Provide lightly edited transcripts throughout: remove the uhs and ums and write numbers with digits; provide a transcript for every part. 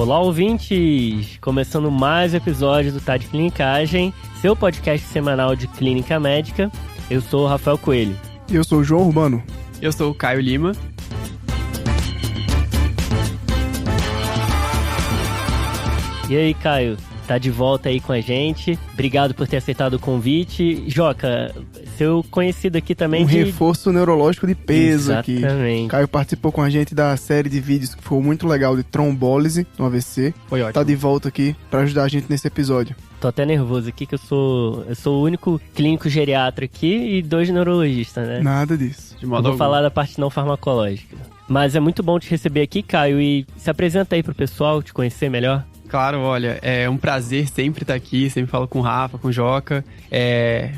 Olá, ouvintes! Começando mais um episódio do Tá de Clinicagem, seu podcast semanal de clínica médica. Eu sou o Rafael Coelho. E eu sou o João Urbano. Eu sou o Caio Lima. E aí, Caio? Tá de volta aí com a gente. Obrigado por ter aceitado o convite. Joca, seu conhecido aqui também reforço neurológico de peso. Exatamente. Aqui. Caio participou com a gente da série de vídeos que foi muito legal de trombólise no AVC. Foi ótimo. Tá de volta aqui pra ajudar a gente nesse episódio. Tô até nervoso aqui que eu sou o único clínico geriatra aqui e 2 neurologistas, né? Nada disso. De modo Vou algum. falar da parte não farmacológica. Mas é muito bom te receber aqui, Caio, e se apresenta aí pro pessoal te conhecer melhor. Claro, olha, é um prazer sempre estar aqui, sempre falo com o Rafa, com o Joca.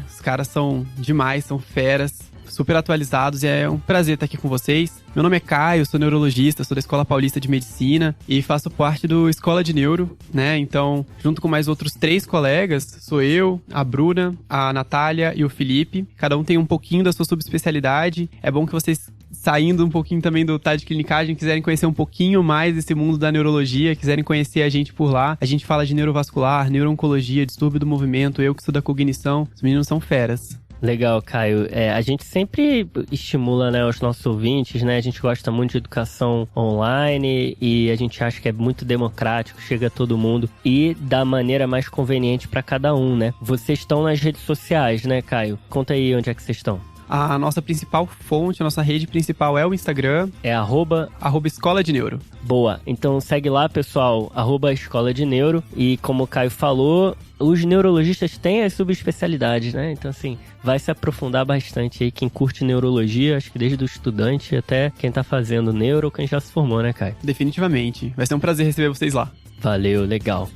Os caras são demais, são feras, super atualizados e é um prazer estar aqui com vocês. Meu nome é Caio, sou neurologista, sou da Escola Paulista de Medicina e faço parte do Escola de Neuro, né? Então, junto com mais outros 3 colegas, sou eu, a Bruna, a Natália e o Felipe. Cada um tem um pouquinho da sua subespecialidade. É bom que vocês, saindo um pouquinho também do Tá de Clinicagem, quiserem conhecer um pouquinho mais desse mundo da neurologia, quiserem conhecer a gente por lá. A gente fala de neurovascular, neuro-oncologia, distúrbio do movimento, eu que estudo a cognição. Os meninos são feras. Legal, Caio. A gente sempre estimula, né, os nossos ouvintes, né? A gente gosta muito de educação online e a gente acha que é muito democrático, chega a todo mundo e da maneira mais conveniente para cada um, né? Vocês estão nas redes sociais, né, Caio? Conta aí onde é que vocês estão. A nossa principal fonte, a nossa rede principal é o Instagram. É @ Escola de Neuro. Boa. Então segue lá, pessoal, @ Escola de Neuro. E como o Caio falou, os neurologistas têm as subespecialidades, né? Então, assim, vai se aprofundar bastante aí quem curte neurologia, acho que desde o estudante até quem tá fazendo neuro ou quem já se formou, né, Caio? Definitivamente. Vai ser um prazer receber vocês lá. Valeu, legal.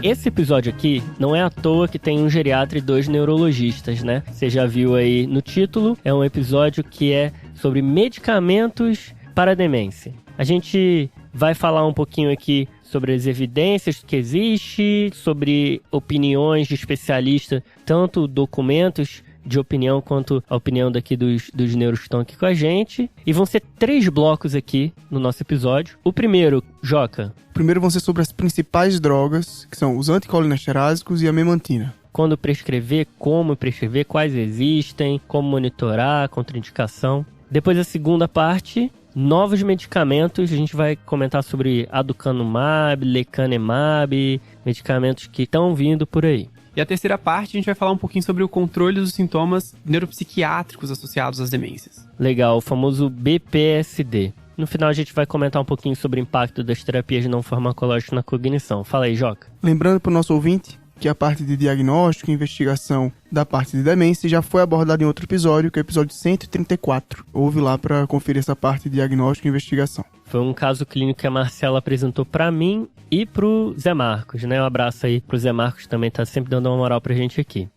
Esse episódio aqui não é à toa que tem um geriatra e 2 neurologistas, né? Você já viu aí no título, é um episódio que é sobre medicamentos para demência. A gente vai falar um pouquinho aqui sobre as evidências que existem, sobre opiniões de especialistas, tanto documentos de opinião quanto a opinião daqui dos neuros que estão aqui com a gente. E vão ser 3 blocos aqui no nosso episódio. O primeiro, Joca. O primeiro vão ser sobre as principais drogas, que são os anticolinesterásicos e a memantina. Quando prescrever, como prescrever, quais existem, como monitorar, contraindicação. Depois a segunda parte, novos medicamentos. A gente vai comentar sobre aducanumab, lecanemab, medicamentos que estão vindo por aí. E a terceira parte, a gente vai falar um pouquinho sobre o controle dos sintomas neuropsiquiátricos associados às demências. Legal, o famoso BPSD. No final a gente vai comentar um pouquinho sobre o impacto das terapias não farmacológicas na cognição. Fala aí, Joca. Lembrando para o nosso ouvinte que a parte de diagnóstico e investigação da parte de demência já foi abordada em outro episódio, que é o episódio 134. Ouve lá para conferir essa parte de diagnóstico e investigação. Foi um caso clínico que a Marcela apresentou para mim e pro Zé Marcos, né? Um abraço aí pro Zé Marcos, também tá sempre dando uma moral pra gente aqui.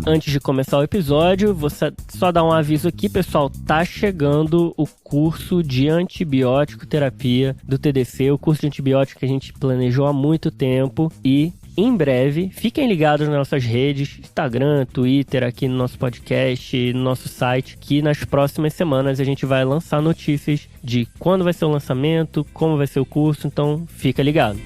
Antes de começar o episódio, vou só dar um aviso aqui, pessoal. Tá chegando o curso de antibiótico terapia do TDC, o curso de antibiótico que a gente planejou há muito tempo e em breve, fiquem ligados nas nossas redes, Instagram, Twitter, aqui no nosso podcast, no nosso site, que nas próximas semanas a gente vai lançar notícias de quando vai ser o lançamento, como vai ser o curso, então fica ligado.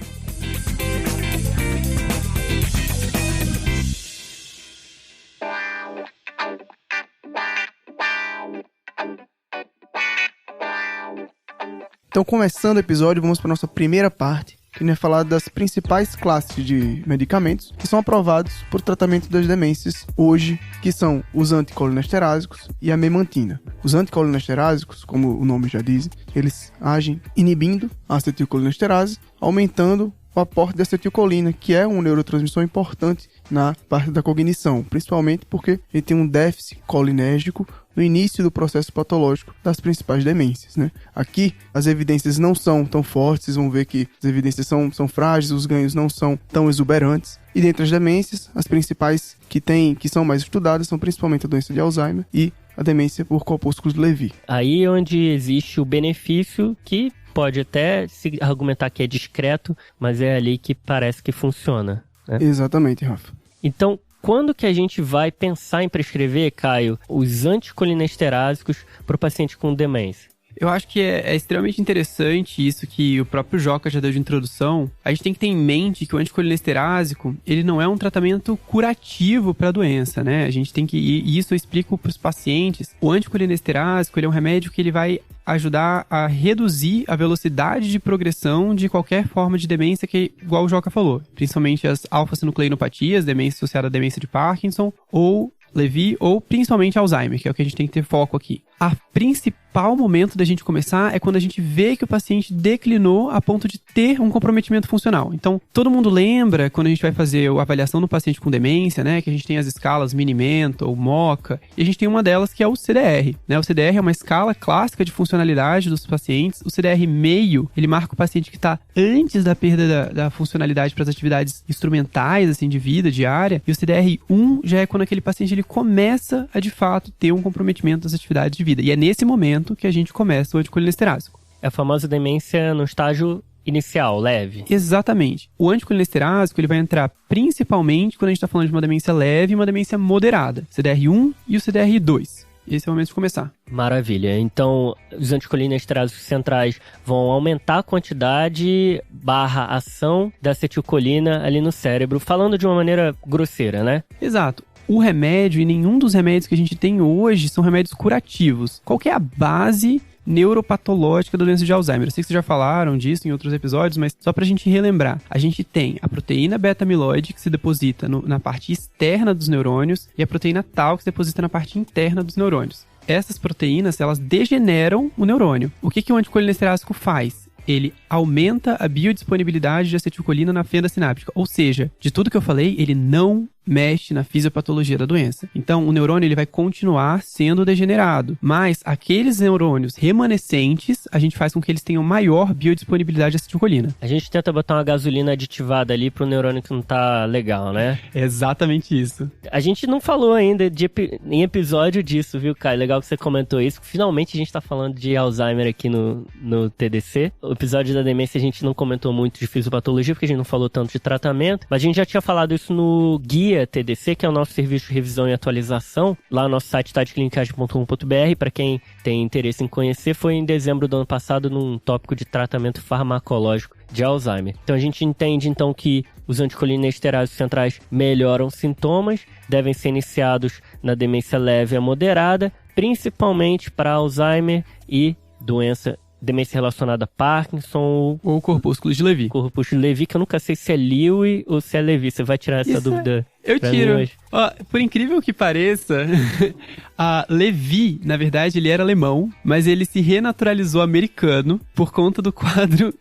Então, começando o episódio, vamos para a nossa primeira parte, que vai falar das principais classes de medicamentos que são aprovados por tratamento das demências hoje, que são os anticolinesterásicos e a memantina. Os anticolinesterásicos, como o nome já diz, eles agem inibindo a acetilcolinesterase, aumentando o aporte de acetilcolina, que é um neurotransmissor importante na parte da cognição, principalmente porque ele tem um déficit colinérgico no início do processo patológico das principais demências, né? Aqui, as evidências não são tão fortes, vocês vão ver que as evidências são frágeis, os ganhos não são tão exuberantes. E dentre as demências, as principais que são mais estudadas são principalmente a doença de Alzheimer e a demência por corpúsculos de Levy. Aí é onde existe o benefício que pode até se argumentar que é discreto, mas é ali que parece que funciona, né? Exatamente, Rafa. Então, quando que a gente vai pensar em prescrever, Caio, os anticolinesterásicos para o paciente com demência? Eu acho que é extremamente interessante isso que o próprio Joca já deu de introdução. A gente tem que ter em mente que o anticolineesterásico, ele não é um tratamento curativo para a doença, né? A gente tem que... E isso eu explico para os pacientes. O anticolineesterásico, ele é um remédio que ele vai ajudar a reduzir a velocidade de progressão de qualquer forma de demência que, igual o Joca falou, principalmente as alfa-sinucleinopatias, demência associada à demência de Parkinson, ou Lewy, ou principalmente Alzheimer, que é o que a gente tem que ter foco aqui. A principal momento da gente começar é quando a gente vê que o paciente declinou a ponto de ter um comprometimento funcional. Então, todo mundo lembra, quando a gente vai fazer a avaliação do paciente com demência, né, que a gente tem as escalas Mini-Mental, MoCA, e a gente tem uma delas que é o CDR, né? O CDR é uma escala clássica de funcionalidade dos pacientes. O CDR meio, ele marca o paciente que está antes da perda da funcionalidade para as atividades instrumentais, assim, de vida diária, e o CDR1 já é quando aquele paciente ele começa a, de fato, ter um comprometimento das atividades de vida. E é nesse momento que a gente começa o anticolineesterásico. É a famosa demência no estágio inicial, leve. Exatamente. O anticolineesterásico, ele vai entrar principalmente quando a gente está falando de uma demência leve e uma demência moderada. CDR1 e o CDR2. Esse é o momento de começar. Maravilha. Então, os anticolinesterásicos centrais vão aumentar a quantidade / ação da acetilcolina ali no cérebro, falando de uma maneira grosseira, né? Exato. O remédio e nenhum dos remédios que a gente tem hoje são remédios curativos. Qual que é a base neuropatológica da doença de Alzheimer? Eu sei que vocês já falaram disso em outros episódios, mas só pra gente relembrar. A gente tem a proteína beta-amiloide, que se deposita na parte externa dos neurônios, e a proteína tau, que se deposita na parte interna dos neurônios. Essas proteínas, elas degeneram o neurônio. O que o anticolineesterásico faz? Ele aumenta a biodisponibilidade de acetilcolina na fenda sináptica. Ou seja, de tudo que eu falei, ele não mexe na fisiopatologia da doença. Então, o neurônio ele vai continuar sendo degenerado. Mas aqueles neurônios remanescentes, a gente faz com que eles tenham maior biodisponibilidade de acetilcolina. A gente tenta botar uma gasolina aditivada ali pro neurônio que não tá legal, né? É exatamente isso. A gente não falou ainda em episódio disso, viu, Caio? Legal que você comentou isso. Finalmente a gente tá falando de Alzheimer aqui no TDC. O episódio da demência a gente não comentou muito de fisiopatologia, porque a gente não falou tanto de tratamento. Mas a gente já tinha falado isso no guia TDC, que é o nosso serviço de revisão e atualização. Lá no nosso site tadeclinicagem.com.br, para quem tem interesse em conhecer, foi em dezembro do ano passado num tópico de tratamento farmacológico de Alzheimer. Então a gente entende então que os anticolinesterásicos centrais melhoram sintomas, devem ser iniciados na demência leve a moderada, principalmente para Alzheimer e demência relacionada a Parkinson ou corpúsculos de Lewy. Corpúsculos de Lewy, que eu nunca sei se é Lewy ou se é Lewy. Você vai tirar essa dúvida? Eu tiro. Ó, por incrível que pareça, a Lewy, na verdade, ele era alemão, mas ele se renaturalizou americano por conta do quadro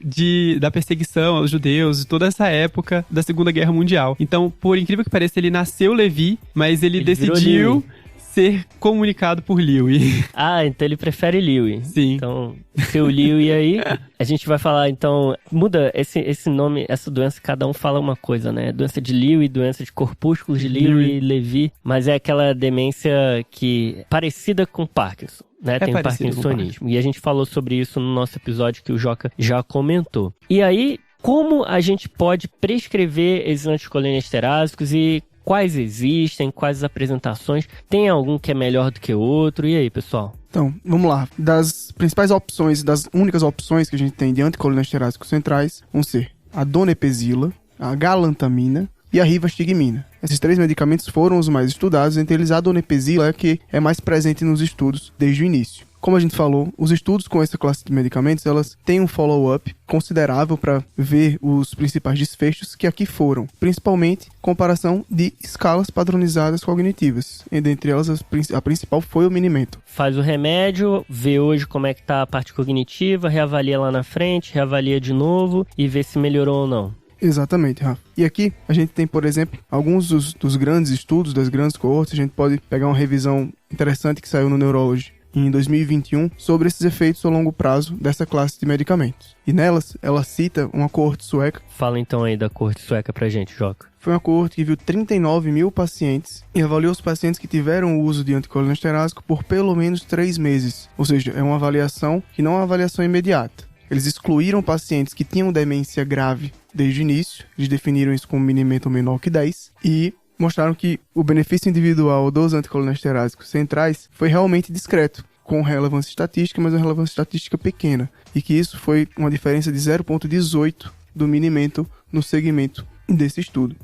da perseguição aos judeus, de toda essa época da Segunda Guerra Mundial. Então, por incrível que pareça, ele nasceu Lewy, mas ele decidiu ser comunicado por Lewy. Ah, então ele prefere Lewy. Sim. Então, seu Lewy aí, a gente vai falar, então, muda esse nome, essa doença, cada um fala uma coisa, né? Doença de Lewy, doença de corpúsculos de Lewy, Lewy, mas é aquela demência que parecida com Parkinson, né? Tem o parkinsonismo. E a gente falou sobre isso no nosso episódio que o Joca já comentou. E aí, como a gente pode prescrever esses anticolinesterásicos e quais existem, quais as apresentações, tem algum que é melhor do que o outro? E aí, pessoal? Então, vamos lá. Das principais opções, das únicas opções que a gente tem de anticolinesterásicos centrais, vão ser a donepezila, a galantamina e a rivastigmina. Esses 3 medicamentos foram os mais estudados, entre eles a donepezila é que é mais presente nos estudos desde o início. Como a gente falou, os estudos com essa classe de medicamentos, elas têm um follow-up considerável para ver os principais desfechos que aqui foram, principalmente comparação de escalas padronizadas cognitivas. E dentre elas, a principal foi o Mini-Mental. Faz o remédio, vê hoje como é que tá a parte cognitiva, reavalia lá na frente, reavalia de novo e vê se melhorou ou não. Exatamente, Rafa. E aqui a gente tem, por exemplo, alguns dos grandes estudos, das grandes coortes. A gente pode pegar uma revisão interessante que saiu no Neurology em 2021 sobre esses efeitos a longo prazo dessa classe de medicamentos. E nelas, ela cita uma coorte sueca. Fala então aí da coorte sueca pra gente, Joca. Foi uma coorte que viu 39 mil pacientes e avaliou os pacientes que tiveram o uso de anticolineesterásico por pelo menos 3 meses. Ou seja, é uma avaliação que não é uma avaliação imediata. Eles excluíram pacientes que tinham demência grave desde o início, eles definiram isso como mini-mental menor que 10, e mostraram que o benefício individual dos anticolinesteráticos centrais foi realmente discreto, com relevância estatística, mas uma relevância estatística pequena, e que isso foi uma diferença de 0,18 do mini-mental no segmento desse estudo.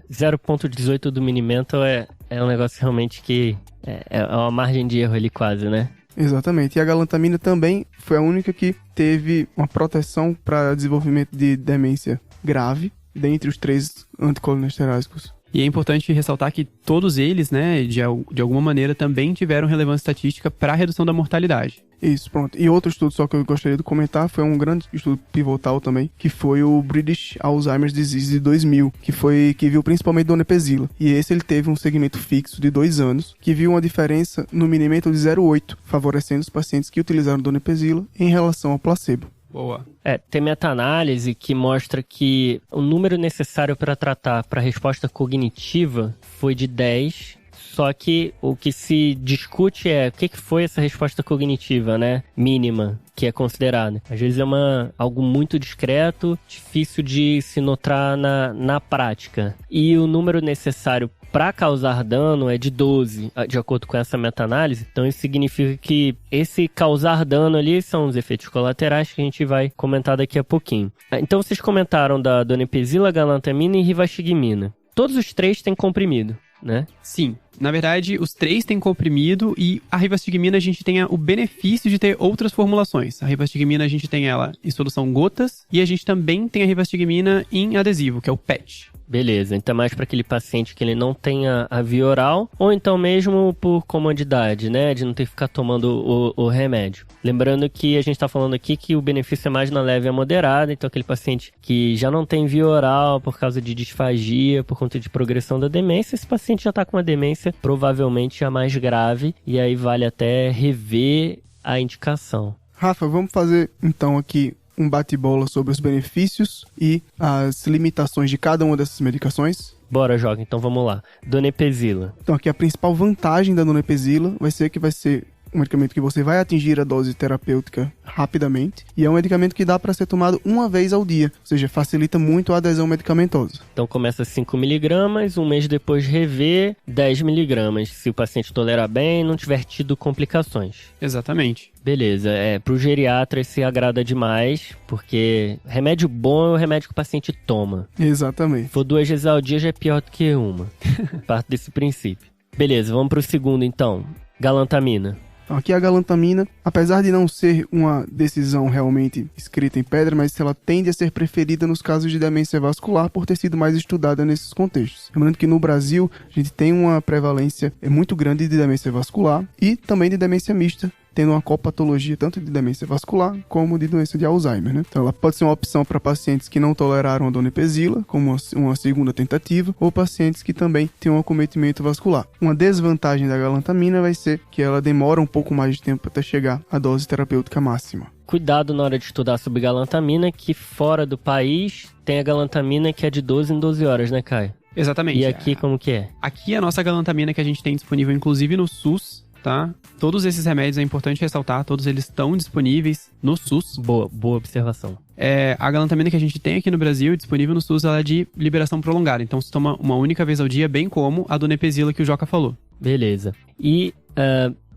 0,18 do mini-mental é um negócio realmente que é uma margem de erro ali quase, né? Exatamente. E a galantamina também foi a única que teve uma proteção para desenvolvimento de demência grave, dentre os 3 anticolinesteráticos. E é importante ressaltar que todos eles, né, de alguma maneira, também tiveram relevância estatística para a redução da mortalidade. Isso, pronto. E outro estudo só que eu gostaria de comentar foi um grande estudo pivotal também, que foi o British Alzheimer's Disease de 2000, que viu principalmente donepezila. E esse ele teve um segmento fixo de 2 anos, que viu uma diferença no mini-mental de 0,8, favorecendo os pacientes que utilizaram donepezila em relação ao placebo. Boa. Tem meta-análise que mostra que o número necessário para tratar para resposta cognitiva foi de 10, só que o que se discute é o que foi essa resposta cognitiva, né, mínima, que é considerada. Às vezes é algo muito discreto, difícil de se notar na prática. E o número necessário para causar dano é de 12, de acordo com essa meta-análise. Então isso significa que esse causar dano ali são os efeitos colaterais que a gente vai comentar daqui a pouquinho. Então vocês comentaram da donepezila, galantamina e rivastigmina. Todos os 3 têm comprimido, né? Sim. Na verdade, os 3 têm comprimido e a rivastigmina a gente tem o benefício de ter outras formulações. A rivastigmina a gente tem ela em solução gotas e a gente também tem a rivastigmina em adesivo, que é o PET. Beleza, então mais para aquele paciente que ele não tenha a via oral, ou então mesmo por comodidade, né, de não ter que ficar tomando o remédio. Lembrando que a gente está falando aqui que o benefício é mais na leve a moderada, então aquele paciente que já não tem via oral por causa de disfagia, por conta de progressão da demência, esse paciente já está com uma demência provavelmente a mais grave, e aí vale até rever a indicação. Rafa, vamos fazer então aqui um bate-bola sobre os benefícios e as limitações de cada uma dessas medicações. Bora, Joga, então vamos lá. Donepezila. Então aqui a principal vantagem da donepezila vai ser um medicamento que você vai atingir a dose terapêutica rapidamente e é um medicamento que dá para ser tomado uma vez ao dia, ou seja, facilita muito a adesão medicamentosa. Então começa 5mg, um mês depois rever 10mg, se o paciente tolerar bem e não tiver tido complicações. Exatamente. Beleza, pro geriatra esse agrada demais, porque remédio bom é o remédio que o paciente toma. Exatamente. Se for 2 vezes ao dia já é pior do que uma. Parte desse princípio. Beleza, vamos pro segundo então. Galantamina. Então, aqui a galantamina, apesar de não ser uma decisão realmente escrita em pedra, mas ela tende a ser preferida nos casos de demência vascular por ter sido mais estudada nesses contextos. Lembrando que no Brasil a gente tem uma prevalência muito grande de demência vascular e também de demência mista, tendo uma copatologia tanto de demência vascular como de doença de Alzheimer, né? Então ela pode ser uma opção para pacientes que não toleraram a donepezila, como uma segunda tentativa, ou pacientes que também têm um acometimento vascular. Uma desvantagem da galantamina vai ser que ela demora um pouco mais de tempo até chegar à dose terapêutica máxima. Cuidado na hora de estudar sobre galantamina, que fora do país tem a galantamina que é de 12 em 12 horas, né, Caio? Exatamente. E aqui como que é? Aqui a nossa galantamina que a gente tem disponível inclusive no SUS, tá? Todos esses remédios, é importante ressaltar, todos eles estão disponíveis no SUS. Boa observação. A galantamina que a gente tem aqui no Brasil, disponível no SUS, ela é de liberação prolongada. Então, se toma uma única vez ao dia, bem como a donepezila que o Joca falou. Beleza. E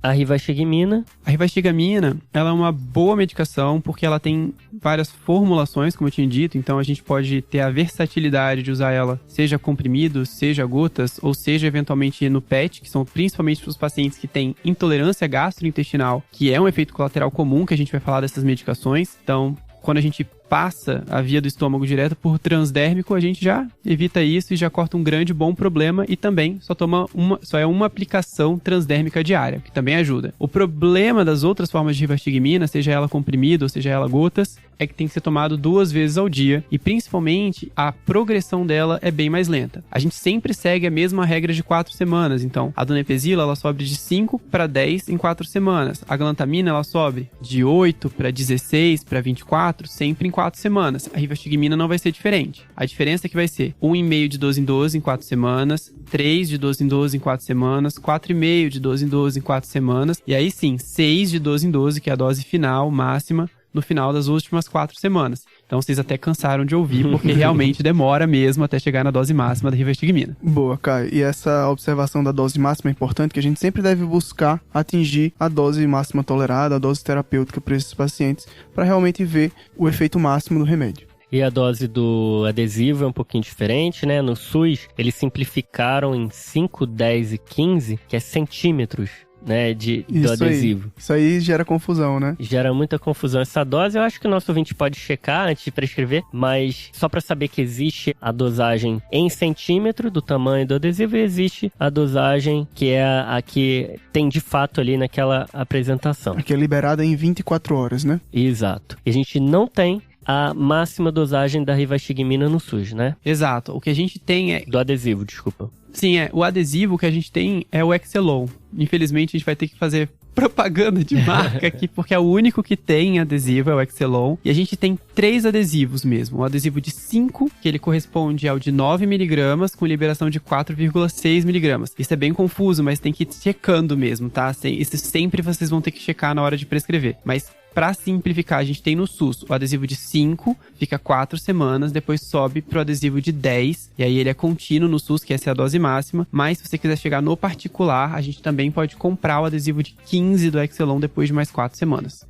a rivastigmina? A rivastigmina, ela é uma boa medicação porque ela tem várias formulações, como eu tinha dito. Então, a gente pode ter a versatilidade de usar ela, seja comprimido, seja gotas, ou seja, eventualmente no PET, que são principalmente para os pacientes que têm intolerância gastrointestinal, que é um efeito colateral comum que a gente vai falar dessas medicações. Então, quando a gente passa a via do estômago direto por transdérmico, a gente já evita isso e já corta um grande bom problema e também só é uma aplicação transdérmica diária, que também ajuda. O problema das outras formas de rivastigmina, seja ela comprimido ou seja ela gotas, é que tem que ser tomado 2 vezes ao dia e principalmente a progressão dela é bem mais lenta. A gente sempre segue a mesma regra de 4 semanas, então a donepezila ela sobe de 5 para 10 em 4 semanas. A galantamina ela sobe de 8 para 16 para 24, sempre em 4 semanas. A rivastigmina não vai ser diferente. A diferença é que vai ser 1,5 de 12 em 12 em 4 semanas, 3 de 12 em 12 em 4 semanas, 4,5 de 12 em 12 em 4 semanas, e aí sim, 6 de 12 em 12, que é a dose final, máxima, no final das últimas 4 semanas. Então vocês até cansaram de ouvir, porque realmente demora mesmo até chegar na dose máxima da rivastigmina. Boa, Caio. E essa observação da dose máxima é importante, que a gente sempre deve buscar atingir a dose máxima tolerada, a dose terapêutica para esses pacientes, para realmente ver o efeito máximo do remédio. E a dose do adesivo é um pouquinho diferente, né? No SUS, eles simplificaram em 5, 10 e 15, que é centímetros, né, do adesivo. Isso aí gera confusão, né? Gera muita confusão essa dose. Eu acho que o nosso ouvinte pode checar antes de prescrever, mas só para saber que existe a dosagem em centímetro do tamanho do adesivo e existe a dosagem que é a que tem de fato ali naquela apresentação. Que é liberada em 24 horas, né? Exato. E a gente não tem a máxima dosagem da rivastigmina no SUS, né? Exato. O que a gente tem é... Do adesivo, desculpa. Sim, o adesivo que a gente tem é o Excelon. Infelizmente, a gente vai ter que fazer propaganda de marca aqui, porque é o único que tem adesivo, é o Excelon. E a gente tem 3 adesivos mesmo. Um adesivo de 5, que ele corresponde ao de 9mg, com liberação de 4,6mg. Isso é bem confuso, mas tem que ir checando mesmo, tá? Isso sempre vocês vão ter que checar na hora de prescrever. Mas pra simplificar, a gente tem no SUS o adesivo de 5, fica 4 semanas, depois sobe pro adesivo de 10, e aí ele é contínuo no SUS, que essa é a dose máxima, mas se você quiser chegar no particular, a gente também pode comprar o adesivo de 15 do Excelon depois de mais 4 semanas.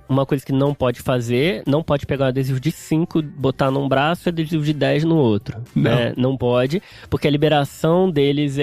Uma coisa que não pode fazer, não pode pegar um adesivo de 5, botar num braço e adesivo de 10 no outro. Não pode, porque a liberação deles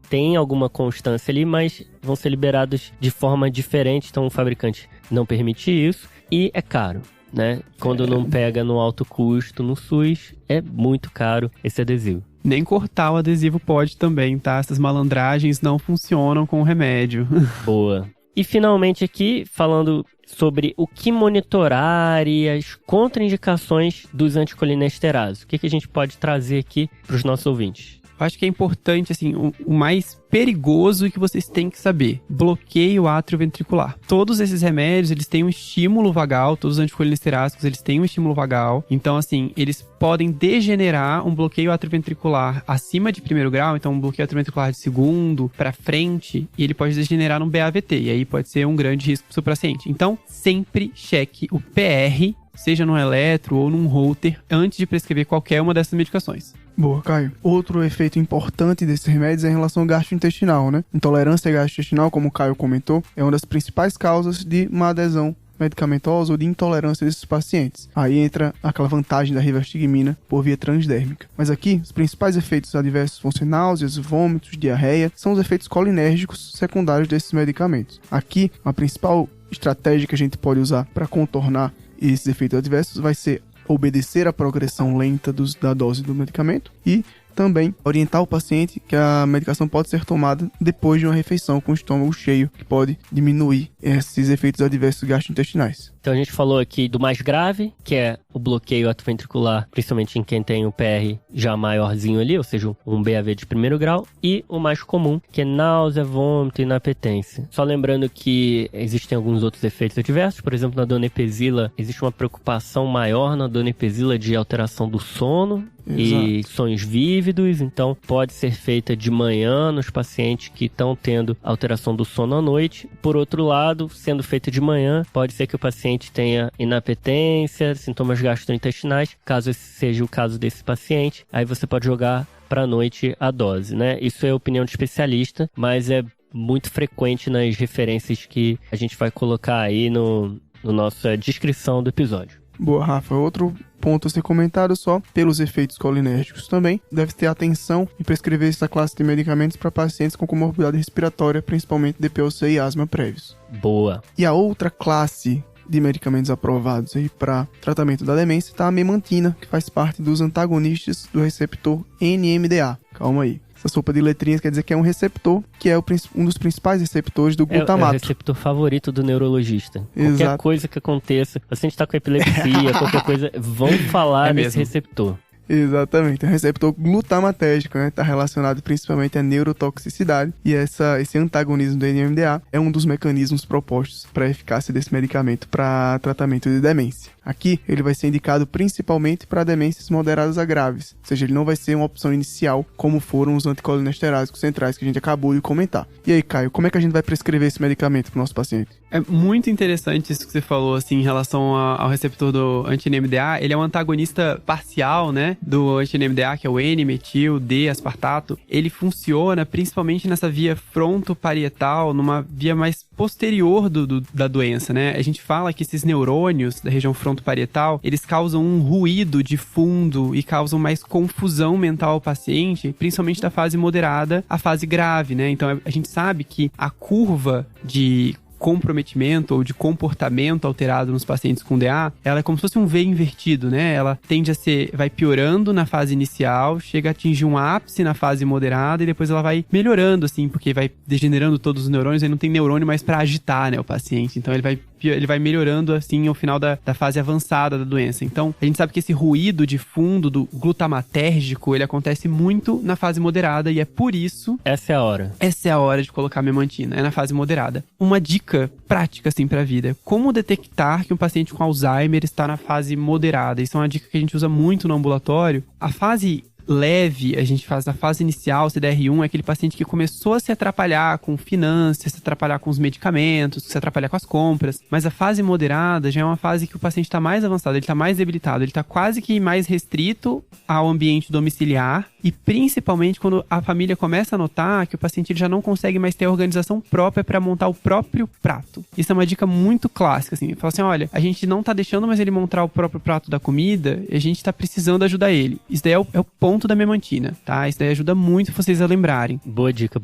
tem alguma constância ali, mas vão ser liberados de forma diferente, então o fabricante não permite isso e é caro, né? Quando não pega no alto custo no SUS, é muito caro esse adesivo. Nem cortar o adesivo pode também, tá? Essas malandragens não funcionam com o remédio. Boa. E finalmente aqui, falando sobre o que monitorar e as contraindicações dos anticolinesterases. O que a gente pode trazer aqui para os nossos ouvintes? Eu acho que é importante, assim, o mais perigoso que vocês têm que saber. Bloqueio atrioventricular. Todos esses remédios, eles têm um estímulo vagal, todos os anticolinesteráticos, eles têm um estímulo vagal. Então, assim, eles podem degenerar um bloqueio atrioventricular acima de 1º grau, então um bloqueio atrioventricular de 2º para frente, e ele pode degenerar num BAVT, e aí pode ser um grande risco para o seu paciente. Então, sempre cheque o PR, seja num eletro ou num holter, antes de prescrever qualquer uma dessas medicações. Boa, Caio. Outro efeito importante desses remédios é em relação ao gastrointestinal, né? Intolerância gastrointestinal, como o Caio comentou, é uma das principais causas de uma adesão medicamentosa ou de intolerância desses pacientes. Aí entra aquela vantagem da rivastigmina por via transdérmica. Mas aqui, os principais efeitos adversos vão ser náuseas, vômitos, diarreia, são os efeitos colinérgicos secundários desses medicamentos. Aqui, a principal estratégia que a gente pode usar para contornar esses efeitos adversos vai ser obedecer à progressão lenta da dose do medicamento e também orientar o paciente que a medicação pode ser tomada depois de uma refeição com o estômago cheio, que pode diminuir esses efeitos adversos gastrointestinais. Então a gente falou aqui do mais grave, que é o bloqueio atrioventricular, principalmente em quem tem o PR já maiorzinho ali, ou seja, um BAV de 1º grau, e o mais comum, que é náusea, vômito e inapetência. Só lembrando que existem alguns outros efeitos adversos, por exemplo, na donepezila, existe uma preocupação maior na donepezila de alteração do sono, e sonhos vívidos, então pode ser feita de manhã nos pacientes que estão tendo alteração do sono à noite. Por outro lado, sendo feita de manhã, pode ser que o paciente tenha inapetência, sintomas gastrointestinais, caso esse seja o caso desse paciente, aí você pode jogar para a noite a dose, né? Isso é opinião de especialista, mas é muito frequente nas referências que a gente vai colocar aí no nossa descrição do episódio. Boa, Rafa. Outro ponto a ser comentado só, pelos efeitos colinérgicos também, deve ter atenção em prescrever essa classe de medicamentos para pacientes com comorbidade respiratória, principalmente DPOC e asma prévios. Boa. E a outra classe de medicamentos aprovados aí para tratamento da demência está a memantina, que faz parte dos antagonistas do receptor NMDA. Calma aí. Essa sopa de letrinhas quer dizer que é um receptor, que é um dos principais receptores do glutamato. É o receptor favorito do neurologista. Exato. Qualquer coisa que aconteça, o paciente está com epilepsia, qualquer coisa, vão falar desse receptor. Exatamente, é um receptor glutamatérgico, né? Está relacionado principalmente à neurotoxicidade, e esse antagonismo do NMDA é um dos mecanismos propostos para a eficácia desse medicamento para tratamento de demência. Aqui, ele vai ser indicado principalmente para demências moderadas a graves, ou seja, ele não vai ser uma opção inicial como foram os anticolinestéricos centrais que a gente acabou de comentar. E aí, Caio, como é que a gente vai prescrever esse medicamento para o nosso paciente? É muito interessante isso que você falou, assim, em relação ao receptor do anti-NMDA. Ele é um antagonista parcial, né, do anti-NMDA, que é o N-metil-D-aspartato. Ele funciona principalmente nessa via frontoparietal, numa via mais posterior da doença, né? A gente fala que esses neurônios da região frontoparietal, eles causam um ruído de fundo e causam mais confusão mental ao paciente, principalmente da fase moderada à fase grave, né? Então, a gente sabe que a curva de comprometimento ou de comportamento alterado nos pacientes com DA, ela é como se fosse um V invertido, né? Ela tende a vai piorando na fase inicial, chega a atingir um ápice na fase moderada e depois ela vai melhorando, assim, porque vai degenerando todos os neurônios, aí não tem neurônio mais para agitar, né, o paciente. Então ele vai melhorando, assim, ao final da fase avançada da doença. Então, a gente sabe que esse ruído de fundo do glutamatérgico, ele acontece muito na fase moderada e é por isso... Essa é a hora. Essa é a hora de colocar memantina, é na fase moderada. Uma dica prática, assim, pra vida. Como detectar que um paciente com Alzheimer está na fase moderada? Isso é uma dica que a gente usa muito no ambulatório. A fase leve, a gente faz na fase inicial, CDR1, é aquele paciente que começou a se atrapalhar com finanças, se atrapalhar com os medicamentos, se atrapalhar com as compras. Mas a fase moderada já é uma fase que o paciente está mais avançado, ele está mais debilitado, ele está quase que mais restrito ao ambiente domiciliar e principalmente quando a família começa a notar que o paciente já não consegue mais ter a organização própria para montar o próprio prato. Isso é uma dica muito clássica, assim. Fala assim, olha, a gente não está deixando mais ele montar o próprio prato da comida, a gente está precisando ajudar ele. Isso daí é o ponto da memantina, tá? Isso daí ajuda muito vocês a lembrarem. Boa dica,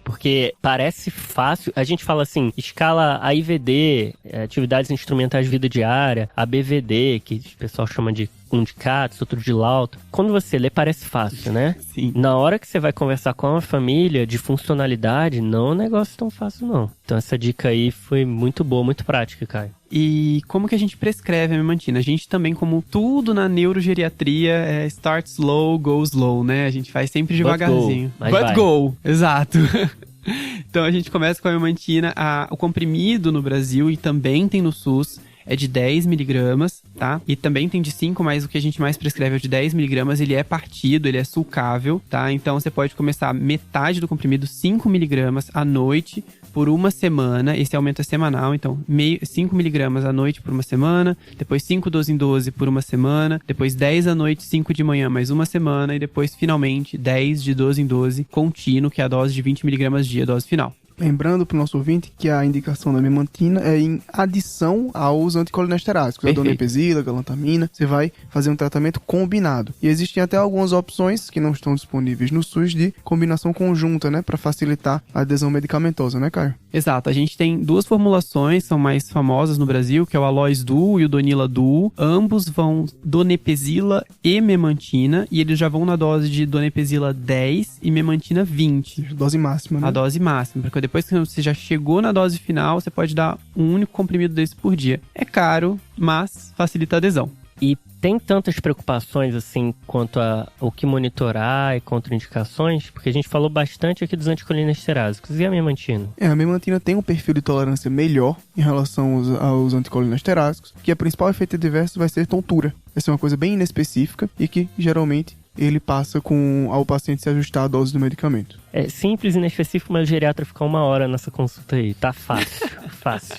porque parece fácil, a gente fala assim, escala AIVD, atividades instrumentais de vida diária, ABVD, que o pessoal chama de um de Katz, outro de Lauto. Quando você lê, parece fácil, né? Sim. Na hora que você vai conversar com uma família de funcionalidade, não é um negócio tão fácil, não. Então essa dica aí foi muito boa, muito prática, Caio. E como que a gente prescreve a memantina? A gente também, como tudo na neurogeriatria, start slow, go slow, né? A gente faz sempre devagarzinho. But go! Exato. Então a gente começa com a memantina. O comprimido no Brasil e também tem no SUS é de 10 miligramas, tá? E também tem de 5, mas o que a gente mais prescreve é o de 10 miligramas. Ele é partido, ele é sulcável, tá? Então você pode começar metade do comprimido, 5 miligramas à noite, por uma semana. Esse aumento é semanal, então 5 miligramas à noite por uma semana, depois 5 12 em 12 por uma semana, depois 10 à noite, 5 de manhã mais uma semana, e depois finalmente 10 de 12 em 12 contínuo, que é a dose de 20 miligramas dia, dose final. Lembrando para o nosso ouvinte que a indicação da memantina é em adição aos anticolinesterásicos, a donepezila, a galantamina. Você vai fazer um tratamento combinado. E existem até algumas opções que não estão disponíveis no SUS de combinação conjunta, né, para facilitar a adesão medicamentosa, né, Caio? Exato. A gente tem duas formulações, são mais famosas no Brasil, que é o Alois Duo e o Donila Duo. Ambos vão donepezila e memantina, e eles já vão na dose de donepezila 10 e memantina 20. A dose máxima, né? A dose máxima, porque depois que você já chegou na dose final, você pode dar um único comprimido desse por dia. É caro, mas facilita a adesão. E tem tantas preocupações assim quanto o que monitorar e contraindicações? Porque a gente falou bastante aqui dos anticolinesterásicos. E a memantina? A memantina tem um perfil de tolerância melhor em relação aos anticolinesterásicos, que a principal efeito adverso vai ser tontura. Essa é uma coisa bem inespecífica e que geralmente ele passa ao paciente se ajustar a dose do medicamento. É simples e inespecífico, mas o geriatra fica 1 hora nessa consulta aí. Tá fácil, fácil.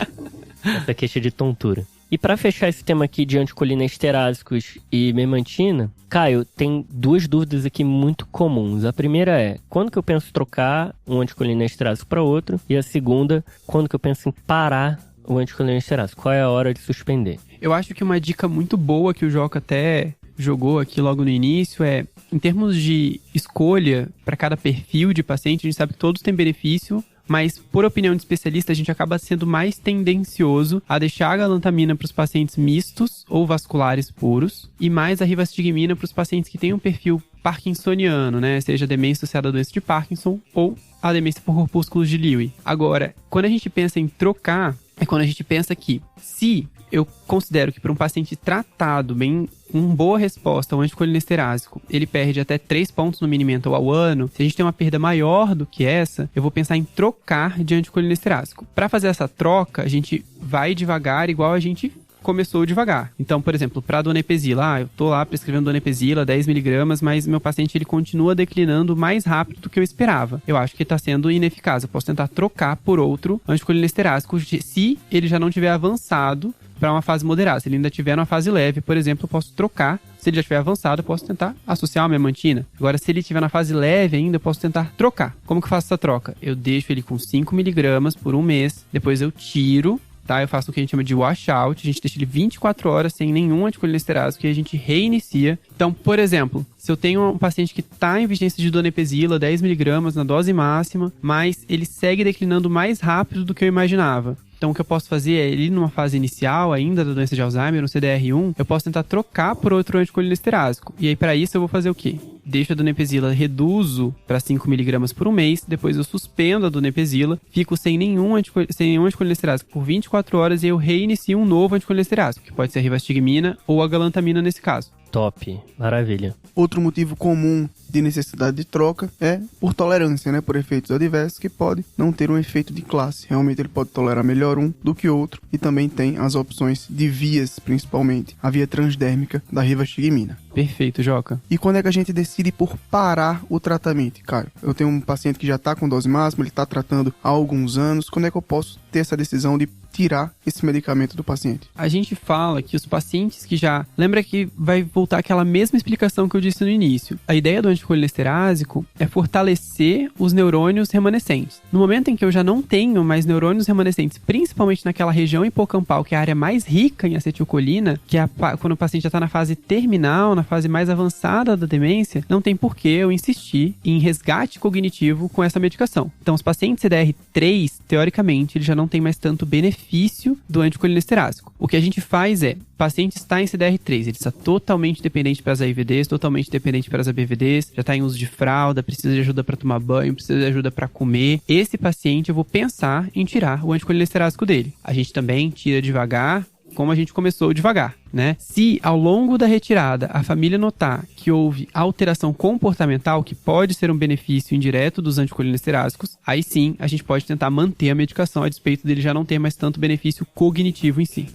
Essa queixa de tontura. E para fechar esse tema aqui de anticolinesterásicos e memantina, Caio, tem 2 dúvidas aqui muito comuns. A primeira é, quando que eu penso em trocar um anticolinesterásico para outro? E a segunda, quando que eu penso em parar o anticolinesterásico? Qual é a hora de suspender? Eu acho que uma dica muito boa que o Joca até jogou aqui logo no início é, em termos de escolha para cada perfil de paciente, a gente sabe que todos têm benefício, mas por opinião de especialista, a gente acaba sendo mais tendencioso a deixar a galantamina para os pacientes mistos ou vasculares puros e mais a rivastigmina para os pacientes que têm um perfil parkinsoniano, né? Seja demência associada à doença de Parkinson ou a demência por corpúsculos de Lewy. Agora, quando a gente pensa em trocar, é quando a gente pensa que se eu considero que para um paciente tratado bem, com boa resposta ao anticolinesterase, ele perde até 3 pontos no Mini-Mental ao ano. Se a gente tem uma perda maior do que essa, eu vou pensar em trocar de anticolinesterase. Para fazer essa troca, a gente vai devagar, igual a gente começou devagar. Então, por exemplo, para donepezila, eu tô lá prescrevendo donepezila, 10mg, mas meu paciente ele continua declinando mais rápido do que eu esperava. Eu acho que está sendo ineficaz. Eu posso tentar trocar por outro anticolinesterásico se ele já não tiver avançado para uma fase moderada. Se ele ainda tiver numa fase leve, por exemplo, eu posso trocar. Se ele já estiver avançado, eu posso tentar associar uma memantina. Agora, se ele estiver na fase leve ainda, eu posso tentar trocar. Como que eu faço essa troca? Eu deixo ele com 5mg por um mês, depois eu tiro, tá? Eu faço o que a gente chama de washout, a gente deixa ele 24 horas sem nenhum anticolinesterásico e a gente reinicia. Então, por exemplo, se eu tenho um paciente que está em vigência de donepezila, 10mg na dose máxima, mas ele segue declinando mais rápido do que eu imaginava. Então, o que eu posso fazer é, ele numa fase inicial ainda da doença de Alzheimer, no CDR1, eu posso tentar trocar por outro anticolinesterásico. E aí, para isso, eu vou fazer o quê? Deixo a donepezila, reduzo para 5mg por um mês, depois eu suspendo a donepezila, fico sem nenhum anticolinesterásico por 24 horas e eu reinicio um novo anticolinesterásico, que pode ser a rivastigmina ou a galantamina nesse caso. Top, maravilha. Outro motivo comum de necessidade de troca é por tolerância, né? Por efeitos adversos que pode não ter um efeito de classe. Realmente ele pode tolerar melhor um do que outro e também tem as opções de vias, principalmente a via transdérmica da rivastigmina. Perfeito, Joca. E quando é que a gente decide por parar o tratamento, Caio? Eu tenho um paciente que já está com dose máxima, ele está tratando há alguns anos. Quando é que eu posso ter essa decisão de tirar esse medicamento do paciente? A gente fala que os pacientes que já... Lembra que vai voltar aquela mesma explicação que eu disse no início. A ideia do anticolinesterásico é fortalecer os neurônios remanescentes. No momento em que eu já não tenho mais neurônios remanescentes, principalmente naquela região hipocampal, que é a área mais rica em acetilcolina, que é quando o paciente já está na fase terminal, na fase mais avançada da demência, não tem por que eu insistir em resgate cognitivo com essa medicação. Então, os pacientes CDR3, teoricamente, ele já não tem mais tanto benefício do anticolinesterásico. O que a gente faz é, o paciente está em CDR3, ele está totalmente dependente para as AIVDs, totalmente dependente para as ABVDs, já está em uso de fralda, precisa de ajuda para tomar banho, precisa de ajuda para comer. Esse paciente, eu vou pensar em tirar o anticolinesterásico dele. A gente também tira devagar, como a gente começou devagar, né? Se ao longo da retirada a família notar que houve alteração comportamental, que pode ser um benefício indireto dos anticolinesteráticos, aí sim a gente pode tentar manter a medicação a despeito dele já não ter mais tanto benefício cognitivo em si.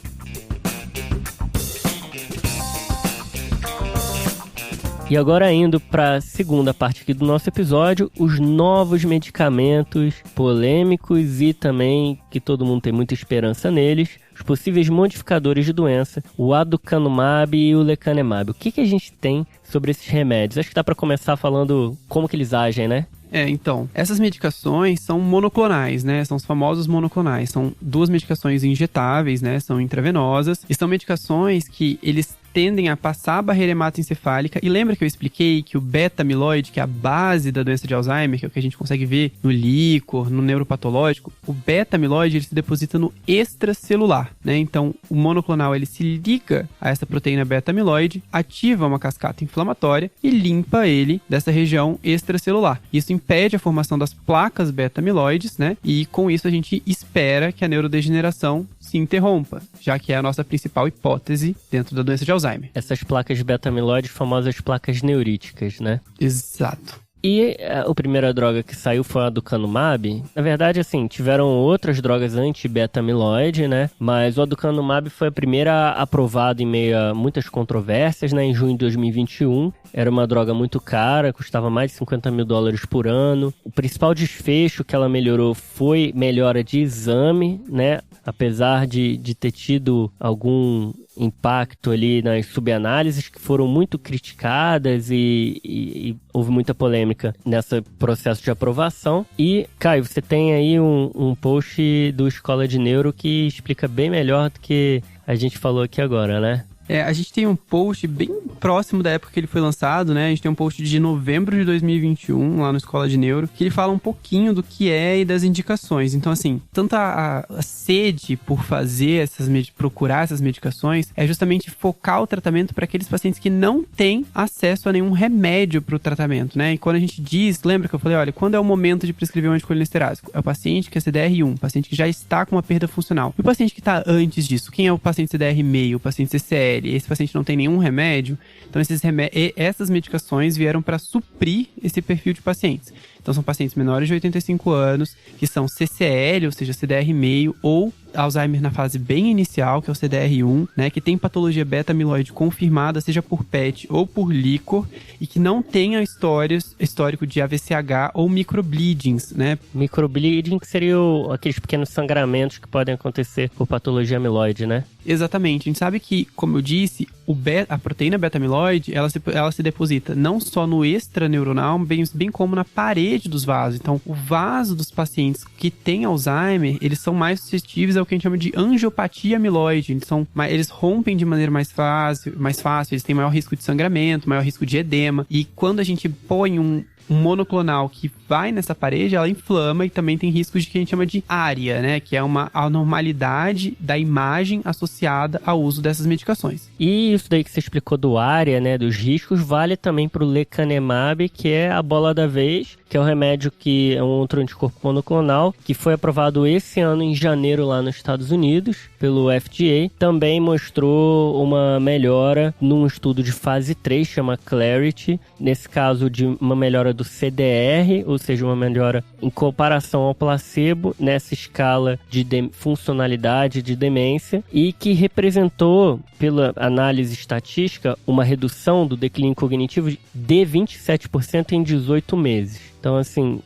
E agora indo para a segunda parte aqui do nosso episódio, os novos medicamentos polêmicos e também que todo mundo tem muita esperança neles, os possíveis modificadores de doença, o aducanumab e o lecanemab. O que a gente tem sobre esses remédios? Acho que dá para começar falando como que eles agem, né? Então, essas medicações são monoclonais, né? São os famosos monoclonais. São duas medicações injetáveis, né? São intravenosas. E são medicações que eles tendem a passar a barreira hematoencefálica. E lembra que eu expliquei que o beta-amiloide, que é a base da doença de Alzheimer, que é o que a gente consegue ver no líquor, no neuropatológico, o beta-amiloide ele se deposita no extracelular, né? Então, o monoclonal ele se liga a essa proteína beta-amiloide, ativa uma cascata inflamatória e limpa ele dessa região extracelular. Isso impede a formação das placas beta-amiloides, né? E com isso a gente espera que a neurodegeneração se interrompa, já que é a nossa principal hipótese dentro da doença de Alzheimer. Essas placas beta-amiloide, famosas placas neuríticas, né? Exato. E a primeira droga que saiu foi a aducanumab. Na verdade, assim, tiveram outras drogas anti-beta-amiloide, né? Mas o aducanumab foi a primeira aprovada em meio a muitas controvérsias, né? Em junho de 2021. Era uma droga muito cara, custava mais de $50 mil por ano. O principal desfecho que ela melhorou foi melhora de exame, né? Apesar de ter tido algum impacto ali nas subanálises que foram muito criticadas e houve muita polêmica nesse processo de aprovação. E, Caio, você tem aí um post do Escola de Neuro que explica bem melhor do que a gente falou aqui agora, né? A gente tem um post bem próximo da época que ele foi lançado, né? A gente tem um post de novembro de 2021, lá no Escola de Neuro, que ele fala um pouquinho do que é e das indicações. Então, assim, tanto a sede por procurar essas medicações é justamente focar o tratamento para aqueles pacientes que não têm acesso a nenhum remédio para o tratamento, né? E quando a gente diz, lembra que eu falei, olha, quando é o momento de prescrever um anticolinesterásico? É o paciente que é CDR1, o paciente que já está com uma perda funcional. E o paciente que está antes disso? Quem é o paciente CDR-meio, o paciente CCL? Esse paciente não tem nenhum remédio, então essas medicações vieram para suprir esse perfil de pacientes. Então são pacientes menores de 85 anos, que são CCL, ou seja, CDR-meio, ou Alzheimer na fase bem inicial, que é o CDR1, né, que tem patologia beta-amiloide confirmada, seja por PET ou por líquor, e que não tenha histórico de AVCH ou microbleedings, né? Microbleeding que seria aqueles pequenos sangramentos que podem acontecer por patologia amiloide, né? Exatamente. A gente sabe que, como eu disse, a proteína beta-amiloide, ela se deposita não só no extraneuronal, bem como na parede dos vasos. Então, o vaso dos pacientes que têm Alzheimer, eles são mais suscetíveis ao que a gente chama de angiopatia amiloide. Eles rompem de maneira mais fácil, eles têm maior risco de sangramento, maior risco de edema. E quando a gente põe um monoclonal que vai nessa parede, ela inflama e também tem riscos de que a gente chama de ARIA, né? Que é uma anormalidade da imagem associada ao uso dessas medicações. E isso daí que você explicou do ARIA, né? Dos riscos, vale também pro lecanemab, que é a bola da vez, que é um remédio que é um outro anticorpo monoclonal, que foi aprovado esse ano em janeiro lá nos Estados Unidos, pelo FDA. Também mostrou uma melhora num estudo de fase 3, chama Clarity. Nesse caso, de uma melhora do CDR, ou seja, uma melhora em comparação ao placebo, nessa escala de funcionalidade de demência, e que representou, pela análise estatística, uma redução do declínio cognitivo de 27% em 18 meses. Então, assim,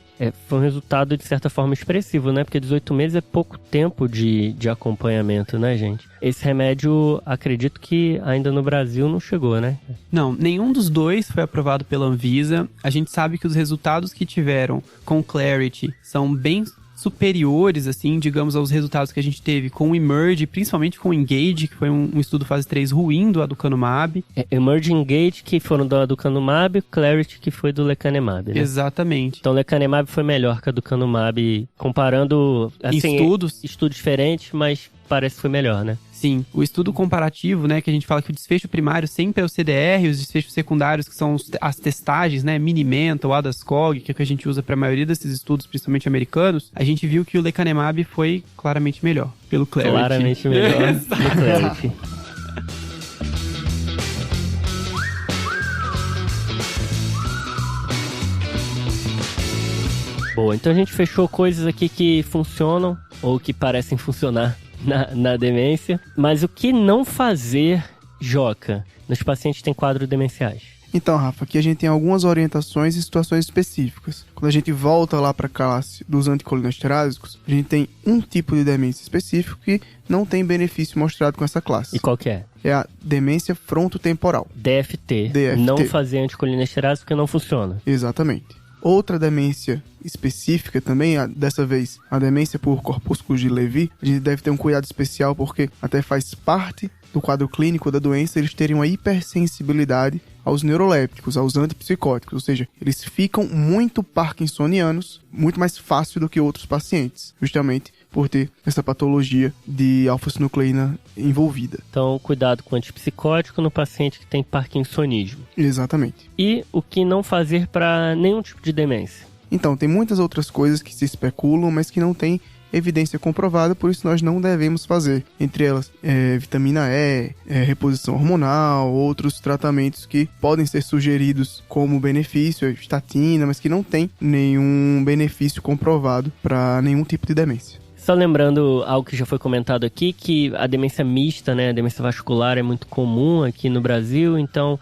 foi um resultado de certa forma expressivo, né? Porque 18 meses é pouco tempo de acompanhamento, né, gente? Esse remédio, acredito que ainda no Brasil não chegou, né? Não, nenhum dos dois foi aprovado pela Anvisa. A gente sabe que os resultados que tiveram com Clarity são bem superiores, assim, digamos, aos resultados que a gente teve com o Emerge, principalmente com o Engage, que foi um estudo fase 3 ruim do aducanumab. Emerge e Engage, que foram do aducanumab, Clarity, que foi do lecanemab, né? Exatamente. Então, o lecanemab foi melhor que o aducanumab, comparando, assim, estudos diferentes, mas parece que foi melhor, né? Sim, o estudo comparativo, né, que a gente fala que o desfecho primário sempre é o CDR, os desfechos secundários, que são as testagens, né, Mini-Mental, ADAS-Cog, que é o que a gente usa para a maioria desses estudos, principalmente americanos, a gente viu que o lecanemab foi claramente melhor, pelo Clarity. Claramente melhor pelo Clarity. Boa, então a gente fechou coisas aqui que funcionam, ou que parecem funcionar na demência. Mas o que não fazer, Joca, nos pacientes que têm quadros demenciais? Então, Rafa, aqui a gente tem algumas orientações e situações específicas. Quando a gente volta lá para a classe dos anticolinesterásicos, a gente tem um tipo de demência específico que não tem benefício mostrado com essa classe. E qual que é? É a demência frontotemporal. DFT. Não fazer anticolinesterase porque não funciona. Exatamente. Outra demência específica também, dessa vez a demência por corpúsculos de Levy, a gente deve ter um cuidado especial porque até faz parte do quadro clínico da doença eles terem uma hipersensibilidade aos neurolépticos, aos antipsicóticos, ou seja, eles ficam muito parkinsonianos, muito mais fácil do que outros pacientes, justamente por ter essa patologia de alfa-sinucleína envolvida. Então, cuidado com o antipsicótico no paciente que tem parkinsonismo. Exatamente. E o que não fazer para nenhum tipo de demência? Então, tem muitas outras coisas que se especulam, mas que não tem evidência comprovada, por isso nós não devemos fazer. Entre elas, vitamina E, reposição hormonal, outros tratamentos que podem ser sugeridos como benefício, estatina, mas que não tem nenhum benefício comprovado para nenhum tipo de demência. Só lembrando algo que já foi comentado aqui, que a demência mista, né, a demência vascular é muito comum aqui no Brasil, então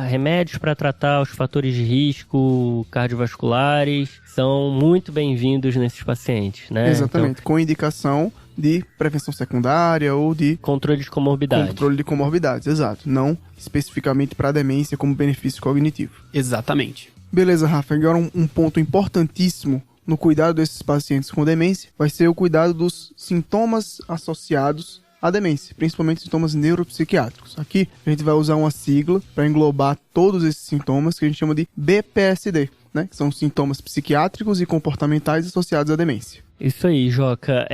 remédios para tratar os fatores de risco cardiovasculares são muito bem-vindos nesses pacientes, né? Exatamente, então, com indicação de prevenção secundária ou de controle de comorbidades. Controle de comorbidades, exato. Não especificamente para a demência como benefício cognitivo. Exatamente. Beleza, Rafa. Agora um ponto importantíssimo no cuidado desses pacientes com demência vai ser o cuidado dos sintomas associados à demência, principalmente sintomas neuropsiquiátricos. Aqui a gente vai usar uma sigla para englobar todos esses sintomas que a gente chama de BPSD, né? Que são sintomas psiquiátricos e comportamentais associados à demência. Isso aí, Joca.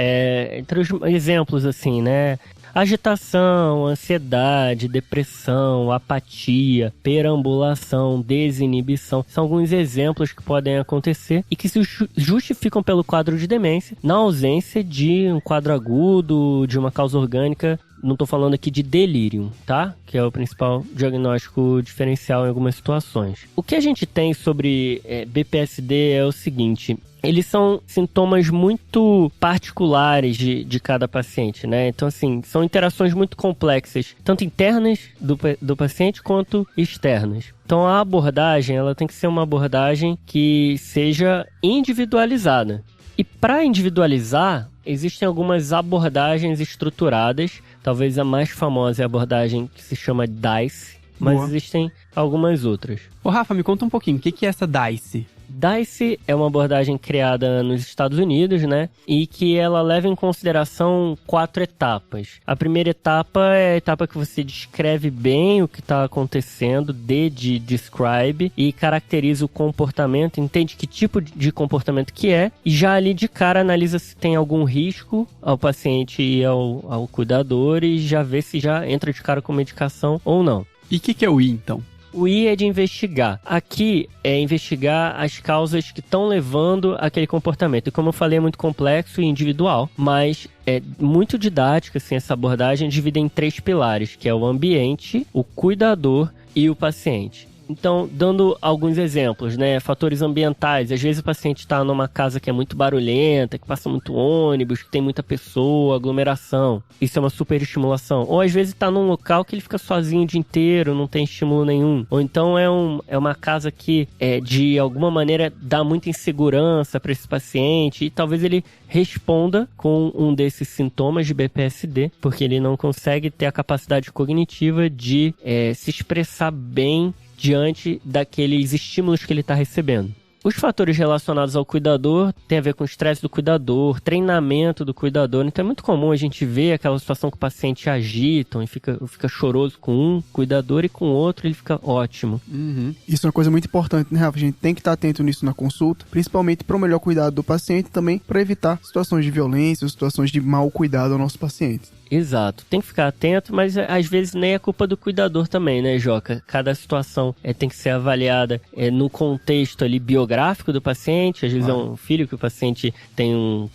Entre os exemplos, assim, né? Agitação, ansiedade, depressão, apatia, perambulação, desinibição. São alguns exemplos que podem acontecer e que se justificam pelo quadro de demência na ausência de um quadro agudo, de uma causa orgânica Não tô falando aqui de delírio, tá? Que é o principal diagnóstico diferencial em algumas situações. O que a gente tem sobre BPSD é o seguinte: eles são sintomas muito particulares de cada paciente, né? Então, assim, são interações muito complexas, tanto internas do paciente quanto externas. Então, a abordagem, ela tem que ser uma abordagem que seja individualizada. E para individualizar, existem algumas abordagens estruturadas. Talvez a mais famosa é a abordagem que se chama DICE, mas existem algumas outras. Ô Rafa, me conta um pouquinho, o que é essa DICE? DICE é uma abordagem criada nos Estados Unidos, né? E que ela leva em consideração 4 etapas. A primeira etapa é a etapa que você descreve bem o que está acontecendo, D de describe, e caracteriza o comportamento, entende que tipo de comportamento que é, e já ali de cara analisa se tem algum risco ao paciente e ao cuidador, e já vê se já entra de cara com medicação ou não. E o que é o I, então? O I é de investigar. Aqui é investigar as causas que estão levando aquele comportamento. E como eu falei, é muito complexo e individual, mas é muito didática, assim, essa abordagem divide em 3 pilares, que é o ambiente, o cuidador e o paciente. Então, dando alguns exemplos, né? Fatores ambientais. Às vezes o paciente está numa casa que é muito barulhenta, que passa muito ônibus, que tem muita pessoa, aglomeração. Isso é uma superestimulação. Ou às vezes está num local que ele fica sozinho o dia inteiro, não tem estímulo nenhum. Ou então é uma casa que, de alguma maneira, dá muita insegurança para esse paciente e talvez ele responda com um desses sintomas de BPSD, porque ele não consegue ter a capacidade cognitiva de se expressar bem diante daqueles estímulos que ele está recebendo. Os fatores relacionados ao cuidador têm a ver com o estresse do cuidador, treinamento do cuidador. Então é muito comum a gente ver aquela situação que o paciente agita e fica choroso com um cuidador e com o outro ele fica ótimo. Uhum. Isso é uma coisa muito importante, né, Rafa? A gente tem que estar atento nisso na consulta, principalmente para o melhor cuidado do paciente e também para evitar situações de violência, situações de mau cuidado ao nosso paciente. Exato, tem que ficar atento, mas às vezes nem é culpa do cuidador também, né, Joca? Cada situação tem que ser avaliada no contexto ali biográfico do paciente. Às vezes é um filho que o paciente tem um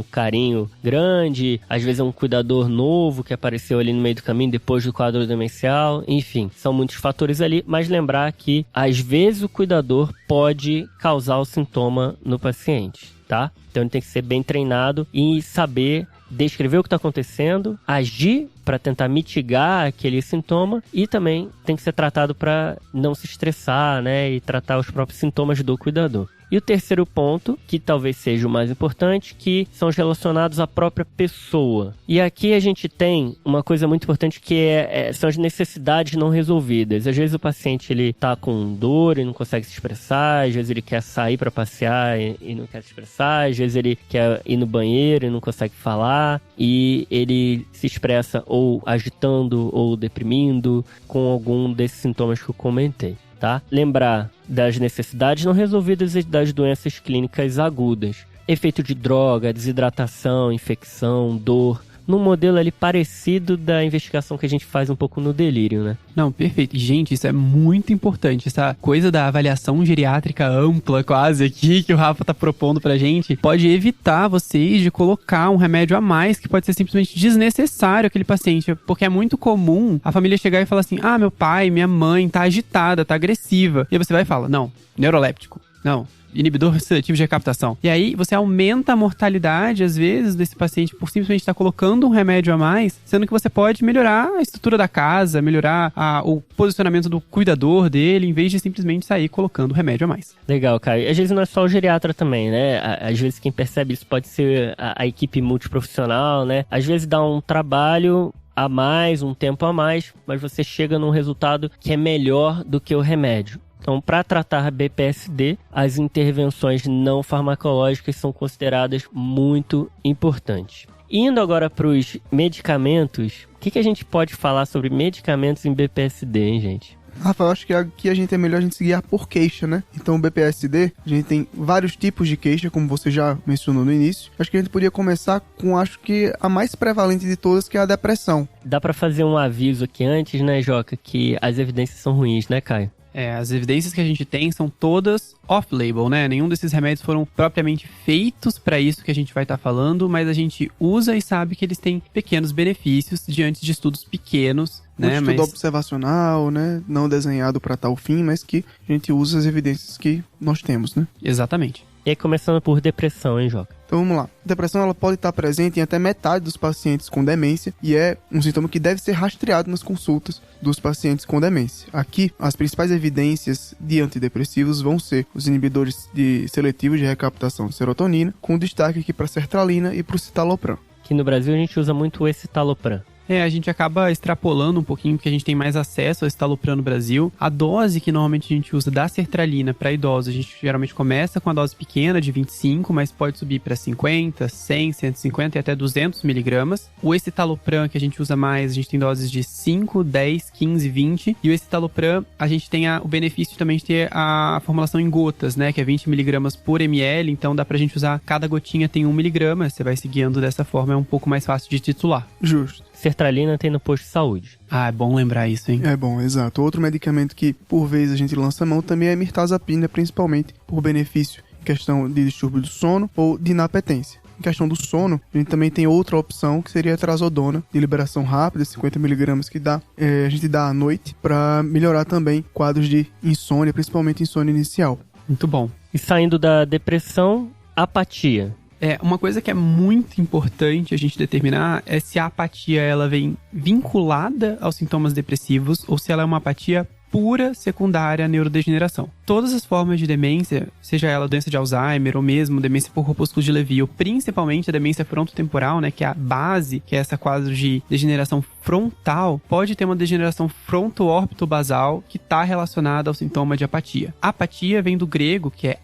carinho grande, às vezes é um cuidador novo que apareceu ali no meio do caminho depois do quadro demencial. Enfim, são muitos fatores ali, mas lembrar que às vezes o cuidador pode causar o sintoma no paciente, tá? Então ele tem que ser bem treinado e saber descrever o que está acontecendo, agir para tentar mitigar aquele sintoma e também tem que ser tratado para não se estressar, né, e tratar os próprios sintomas do cuidador. E o terceiro ponto, que talvez seja o mais importante, que são os relacionados à própria pessoa. E aqui a gente tem uma coisa muito importante que são as necessidades não resolvidas. Às vezes o paciente ele tá com dor e não consegue se expressar, às vezes ele quer sair para passear e não quer se expressar, às vezes ele quer ir no banheiro e não consegue falar, e ele se expressa ou agitando ou deprimindo com algum desses sintomas que eu comentei. Tá? Lembrar das necessidades não resolvidas e das doenças clínicas agudas. Efeito de droga, desidratação, infecção, dor. Num modelo ali parecido da investigação que a gente faz um pouco no delírio, né? Não, perfeito. Gente, isso é muito importante. Essa coisa da avaliação geriátrica ampla quase aqui que o Rafa tá propondo pra gente pode evitar vocês de colocar um remédio a mais que pode ser simplesmente desnecessário àquele paciente. Porque é muito comum a família chegar e falar assim: ah, meu pai, minha mãe tá agitada, tá agressiva. E aí você vai e fala: não, neuroléptico. Não, inibidor seletivo de recaptação. E aí você aumenta a mortalidade, às vezes, desse paciente por simplesmente estar colocando um remédio a mais, sendo que você pode melhorar a estrutura da casa, melhorar o posicionamento do cuidador dele, em vez de simplesmente sair colocando o remédio a mais. Legal, Caio. Às vezes não é só o geriatra também, né? Às vezes quem percebe isso pode ser a equipe multiprofissional, né? Às vezes dá um trabalho a mais, um tempo a mais, mas você chega num resultado que é melhor do que o remédio. Então, para tratar BPSD, as intervenções não farmacológicas são consideradas muito importantes. Indo agora para os medicamentos, o que a gente pode falar sobre medicamentos em BPSD, hein, gente? Rafa, eu acho que aqui a gente é melhor a gente se guiar por queixa, né? Então, o BPSD, a gente tem vários tipos de queixa, como você já mencionou no início. Acho que a gente poderia começar com, acho que a mais prevalente de todas, que é a depressão. Dá para fazer um aviso aqui antes, né, Joca, que as evidências são ruins, né, Caio? As evidências que a gente tem são todas off-label, né? Nenhum desses remédios foram propriamente feitos para isso que a gente vai estar falando, mas a gente usa e sabe que eles têm pequenos benefícios diante de estudos pequenos, né? Estudo observacional, né? Não desenhado para tal fim, mas que a gente usa as evidências que nós temos, né? Exatamente. E aí, começando por depressão, hein, Joca? Então vamos lá. A depressão ela pode estar presente em até metade dos pacientes com demência e é um sintoma que deve ser rastreado nas consultas dos pacientes com demência. Aqui, as principais evidências de antidepressivos vão ser os inibidores seletivos de recaptação de serotonina, com destaque aqui para a sertralina e para o citalopram. Aqui no Brasil a gente usa muito esse citalopram. A gente acaba extrapolando um pouquinho, porque a gente tem mais acesso ao citalopram no Brasil. A dose que normalmente a gente usa da sertralina para idosos, a gente geralmente começa com a dose pequena de 25, mas pode subir para 50, 100, 150 e até 200 miligramas. O escitalopram que a gente usa mais, a gente tem doses de 5, 10, 15, 20. E o escitalopram, a gente tem o benefício também de ter a formulação em gotas, né, que é 20 miligramas por ml, então dá pra gente usar, cada gotinha tem 1 miligrama, você vai se guiando dessa forma, é um pouco mais fácil de titular. Justo. Sertralina tem no posto de saúde. É bom lembrar isso, hein? É bom, exato. Outro medicamento que, por vezes, a gente lança mão também é a mirtazapina, principalmente por benefício em questão de distúrbio do sono ou de inapetência. Em questão do sono, a gente também tem outra opção, que seria a trazodona, de liberação rápida, 50mg, que a gente dá à noite, para melhorar também quadros de insônia, principalmente insônia inicial. Muito bom. E saindo da depressão, apatia. Uma coisa que é muito importante a gente determinar é se a apatia ela vem vinculada aos sintomas depressivos ou se ela é uma apatia pura secundária à neurodegeneração. Todas as formas de demência, seja ela doença de Alzheimer ou mesmo demência por corpúsculos de Lewy, ou principalmente a demência frontotemporal, né, que é a base, que é essa quadro de degeneração frontal, pode ter uma degeneração fronto-órbito-basal que está relacionada ao sintoma de apatia. Apatia vem do grego, que é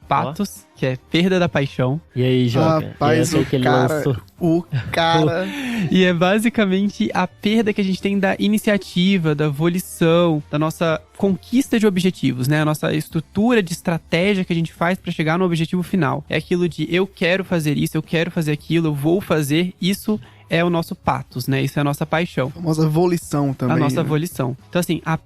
patos, que é perda da paixão. E aí, Joca? Rapaz, o cara... E é basicamente a perda que a gente tem da iniciativa, da volição, da nossa conquista de objetivos, né? A nossa estrutura de estratégia que a gente faz para chegar no objetivo final. É aquilo de eu quero fazer isso, eu quero fazer aquilo, eu vou fazer isso. É o nosso patos, né? Isso é a nossa paixão. A famosa volição também. A nossa né? volição. Então, assim, a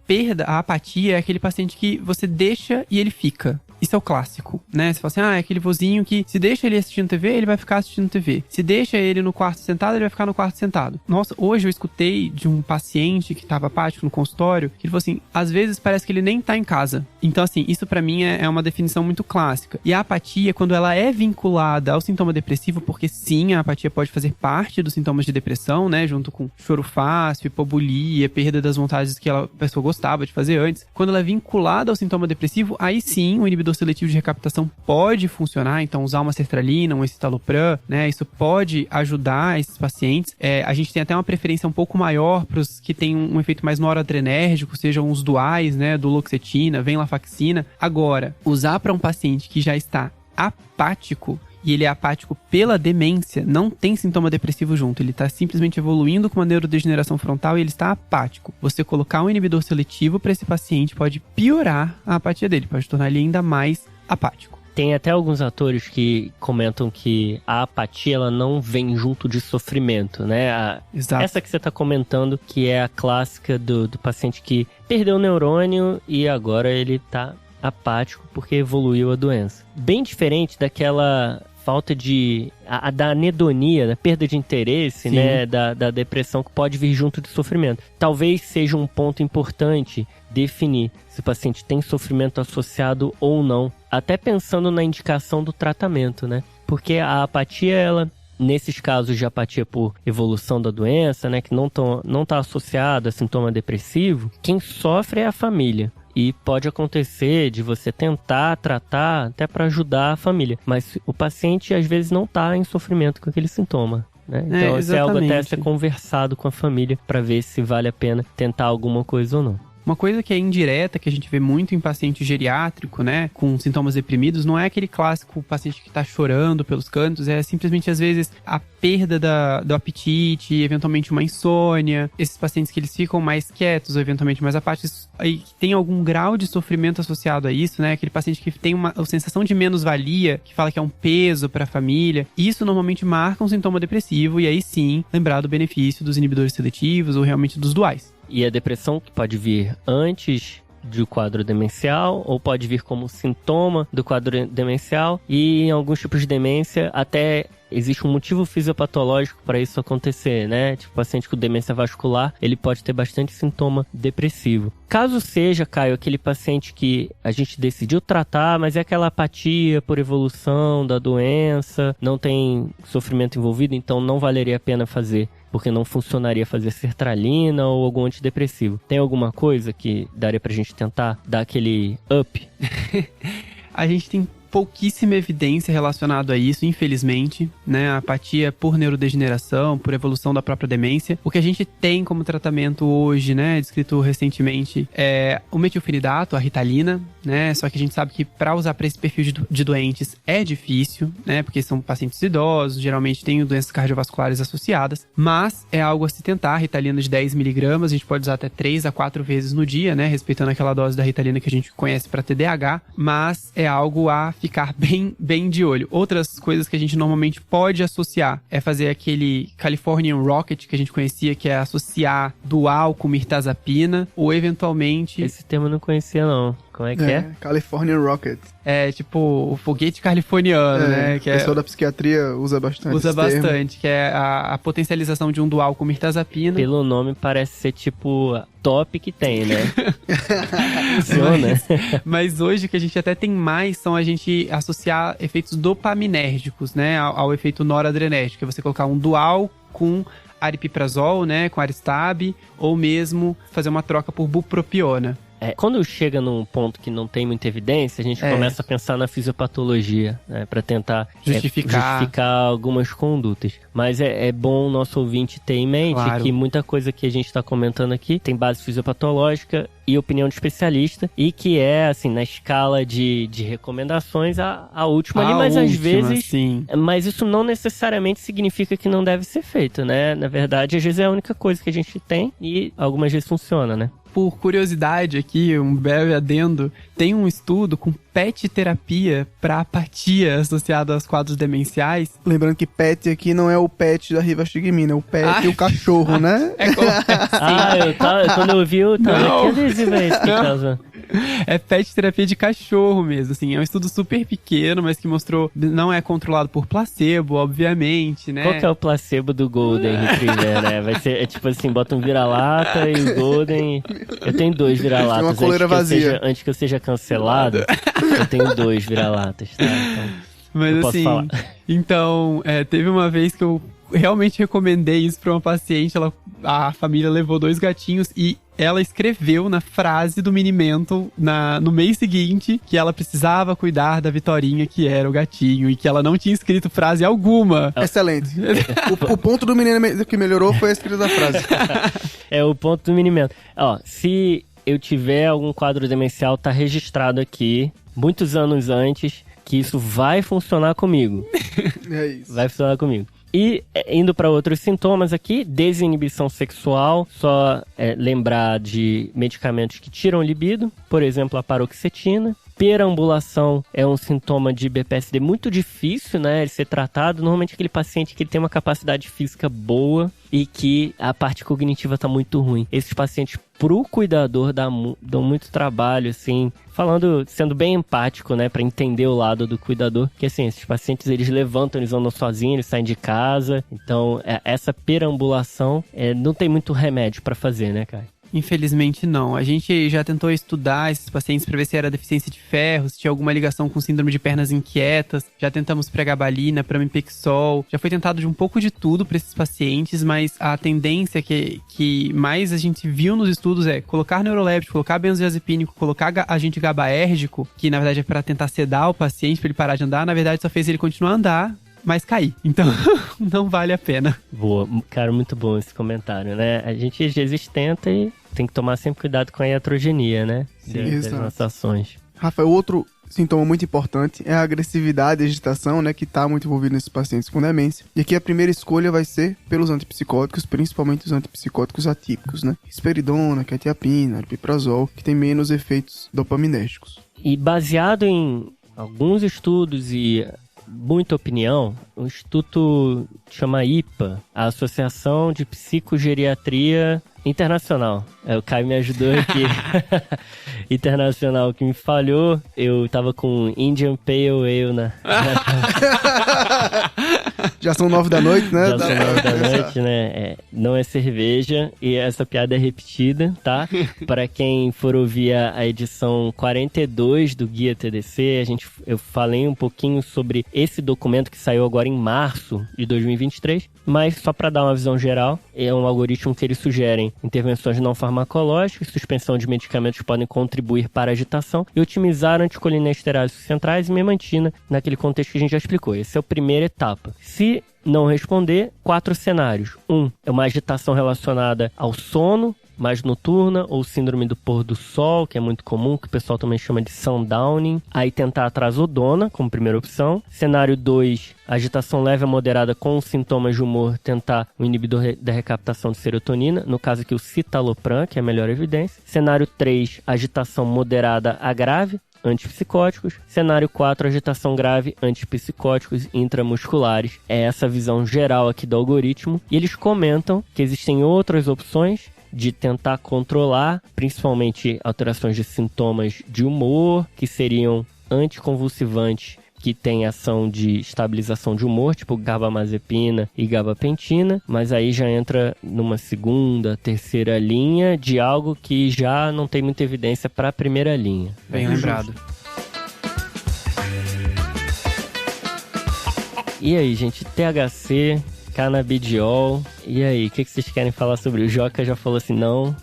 apatia é aquele paciente que você deixa e ele fica. Isso é o clássico, né? Você fala assim, é aquele vozinho que se deixa ele assistindo TV, ele vai ficar assistindo TV. Se deixa ele no quarto sentado, ele vai ficar no quarto sentado. Nossa, hoje eu escutei de um paciente que estava apático no consultório, que ele falou assim, às vezes parece que ele nem tá em casa. Então, assim, isso pra mim é uma definição muito clássica. E a apatia, quando ela é vinculada ao sintoma depressivo, porque sim, a apatia pode fazer parte dos sintomas de depressão, né? Junto com choro fácil, hipobulia, perda das vontades que a pessoa gostava de fazer antes. Quando ela é vinculada ao sintoma depressivo, aí sim, o inibidor seletivo de recaptação pode funcionar, então usar uma sertralina, um escitalopram, né, isso pode ajudar esses pacientes. A gente tem até uma preferência um pouco maior para os que têm um efeito mais noradrenérgico, sejam os duais, né, duloxetina, venlafaxina. Agora, usar para um paciente que já está apático, e ele é apático pela demência, não tem sintoma depressivo junto, ele está simplesmente evoluindo com uma neurodegeneração frontal e ele está apático. Você colocar um inibidor seletivo para esse paciente pode piorar a apatia dele, pode tornar ele ainda mais apático. Tem até alguns atores que comentam que a apatia ela não vem junto de sofrimento, né? Exato. Essa que você está comentando, que é a clássica do paciente que perdeu o neurônio e agora ele está apático porque evoluiu a doença. Bem diferente daquela falta de... da anedonia, da perda de interesse, Sim. né? Da depressão que pode vir junto de sofrimento. Talvez seja um ponto importante definir se o paciente tem sofrimento associado ou não. Até pensando na indicação do tratamento, né? Porque a apatia, ela... Nesses casos de apatia por evolução da doença, né? Que não tá associado a sintoma depressivo, quem sofre é a família. E pode acontecer de você tentar tratar até para ajudar a família. Mas o paciente, às vezes, não está em sofrimento com aquele sintoma, né? Então, isso é algo até a ser conversado com a família para ver se vale a pena tentar alguma coisa ou não. Uma coisa que é indireta, que a gente vê muito em paciente geriátrico, né, com sintomas deprimidos, não é aquele clássico paciente que tá chorando pelos cantos, é simplesmente, às vezes, a perda do apetite, eventualmente uma insônia, esses pacientes que eles ficam mais quietos ou eventualmente mais apáticos, e tem algum grau de sofrimento associado a isso, né, aquele paciente que tem uma sensação de menos-valia, que fala que é um peso para a família, isso normalmente marca um sintoma depressivo, e aí sim, lembrar do benefício dos inibidores seletivos ou realmente dos duais. E a depressão que pode vir antes do quadro demencial, ou pode vir como sintoma do quadro demencial, e em alguns tipos de demência até existe um motivo fisiopatológico para isso acontecer, né? Tipo, paciente com demência vascular, ele pode ter bastante sintoma depressivo. Caso seja, Caio, aquele paciente que a gente decidiu tratar, mas é aquela apatia por evolução da doença, não tem sofrimento envolvido, então não valeria a pena fazer, porque não funcionaria fazer sertralina ou algum antidepressivo. Tem alguma coisa que daria pra gente tentar dar aquele up? A gente tem pouquíssima evidência relacionada a isso, infelizmente, né? A apatia por neurodegeneração, por evolução da própria demência. O que a gente tem como tratamento hoje, né, descrito recentemente, é o metilfenidato, a Ritalina, né? Só que a gente sabe que para usar para esse perfil de doentes é difícil, né? Porque são pacientes idosos, geralmente têm doenças cardiovasculares associadas, mas é algo a se tentar. A Ritalina de 10mg, a gente pode usar até 3 a 4 vezes no dia, né? Respeitando aquela dose da Ritalina que a gente conhece para TDAH, mas é algo a ficar bem de olho. Outras coisas que a gente normalmente pode associar é fazer aquele Californian Rocket que a gente conhecia, que é associar dual com mirtazapina, ou eventualmente... Esse termo eu não conhecia, não. Como é que é? Californian Rocket. É tipo o foguete californiano, né? Que o pessoal da psiquiatria usa bastante. Usa bastante, que é a potencialização de um dual com mirtazapina. Pelo nome parece ser tipo top que tem, né? Funciona. Mas hoje o que a gente até tem mais são a gente associar efeitos dopaminérgicos, né? Ao efeito noradrenérgico, que é você colocar um dual com aripiprazol, né? Com Aristab, ou mesmo fazer uma troca por bupropiona. Quando chega num ponto que não tem muita evidência, a gente começa a pensar na fisiopatologia, né, para tentar justificar algumas condutas. Mas é bom o nosso ouvinte ter em mente que muita coisa que a gente está comentando aqui tem base fisiopatológica e opinião de especialista, e que é, assim, na escala de recomendações, a última ali, mas às vezes... Sim. Mas isso não necessariamente significa que não deve ser feito, né? Na verdade, às vezes é a única coisa que a gente tem e algumas vezes funciona, né? Por curiosidade aqui, um breve adendo, tem um estudo com PET terapia para apatia associada aos quadros demenciais. Lembrando que PET aqui não é o PET da rivastigmina, é o PET e o cachorro, né? Quando eu vi, eu tava aqui adesivo é esse que causa. É PET terapia de cachorro mesmo, assim, é um estudo super pequeno, mas que mostrou, não é controlado por placebo, obviamente, né? Qual que é o placebo do Golden Retriever, né? Vai ser, tipo assim, bota um vira-lata e o Golden... Eu tenho 2 vira-latas. Uma coleira vazia. Antes que eu seja cancelado, eu tenho 2 vira-latas, tá? Então, mas eu assim, posso falar. Então, teve uma vez que eu realmente recomendei isso pra uma paciente, a família levou 2 gatinhos e ela escreveu na frase do Minimento no mês seguinte que ela precisava cuidar da Vitorinha, que era o gatinho, e que ela não tinha escrito frase alguma. Excelente. O ponto do menino que melhorou foi a escrita da frase. É o ponto do Minimento. Ó, se eu tiver algum quadro demencial, tá registrado aqui, muitos anos antes, que isso vai funcionar comigo. É isso. Vai funcionar comigo. E indo para outros sintomas aqui, desinibição sexual, só lembrar de medicamentos que tiram libido, por exemplo, a paroxetina. Perambulação é um sintoma de BPSD muito difícil, né, de ser tratado. Normalmente aquele paciente que tem uma capacidade física boa e que a parte cognitiva tá muito ruim. Esses pacientes pro cuidador dão muito trabalho, assim, sendo bem empático, né, para entender o lado do cuidador, que assim, esses pacientes eles levantam, eles andam sozinhos, eles saem de casa. Então, essa perambulação não tem muito remédio para fazer, né, Caio? Infelizmente não. A gente já tentou estudar esses pacientes para ver se era deficiência de ferro, se tinha alguma ligação com síndrome de pernas inquietas. Já tentamos pregabalina, pramipexol. Já foi tentado de um pouco de tudo para esses pacientes, mas a tendência que mais a gente viu nos estudos é colocar neuroléptico, colocar benzodiazepínico, colocar agente GABAérgico, que na verdade é para tentar sedar o paciente para ele parar de andar. Na verdade só fez ele continuar a andar, mas cair. Então, não vale a pena. Boa. Cara, muito bom esse comentário, né? A gente às vezes tenta e tem que tomar sempre cuidado com a iatrogenia, né? Das nossas ações. Rafael, outro sintoma muito importante é a agressividade e agitação, né? Que está muito envolvido nesses pacientes com demência. E aqui a primeira escolha vai ser pelos antipsicóticos, principalmente os antipsicóticos atípicos, né? Risperidona, quetiapina, aripiprazol, que tem menos efeitos dopaminérgicos. E baseado em alguns estudos e muita opinião, o Instituto chama IPA, a Associação de Psicogeriatria internacional. O Caio me ajudou aqui. Internacional que me falhou. Eu tava com Indian Pale Ale na... Já são 9 da noite, né? Já são 9 da noite, né? Não é cerveja e essa piada é repetida, tá? Para quem for ouvir a edição 42 do Guia TDC, eu falei um pouquinho sobre esse documento que saiu agora em março de 2023, mas só para dar uma visão geral, é um algoritmo que eles sugerem intervenções não farmacológicas, suspensão de medicamentos que podem contribuir para a agitação e otimizar anticolinesteráseos centrais e memantina, naquele contexto que a gente já explicou. Essa é a primeira etapa. Se não responder, 4 cenários. É uma agitação relacionada ao sono, mais noturna, ou síndrome do pôr do sol, que é muito comum, que o pessoal também chama de sundowning. Aí tentar a trazodona, como primeira opção. Cenário 2, agitação leve a moderada com sintomas de humor, tentar o inibidor da recaptação de serotonina, no caso aqui o citalopram, que é a melhor evidência. Cenário 3, agitação moderada a grave, antipsicóticos. Cenário 4, agitação grave, antipsicóticos intramusculares. É essa visão geral aqui do algoritmo. E eles comentam que existem outras opções de tentar controlar, principalmente alterações de sintomas de humor, que seriam anticonvulsivantes, que tem ação de estabilização de humor, tipo gabamazepina e gabapentina, mas aí já entra numa segunda, terceira linha de algo que já não tem muita evidência para a primeira linha. Bem lembrado. E aí, gente, THC, canabidiol, e aí, o que vocês querem falar sobre? O Joca já falou assim, não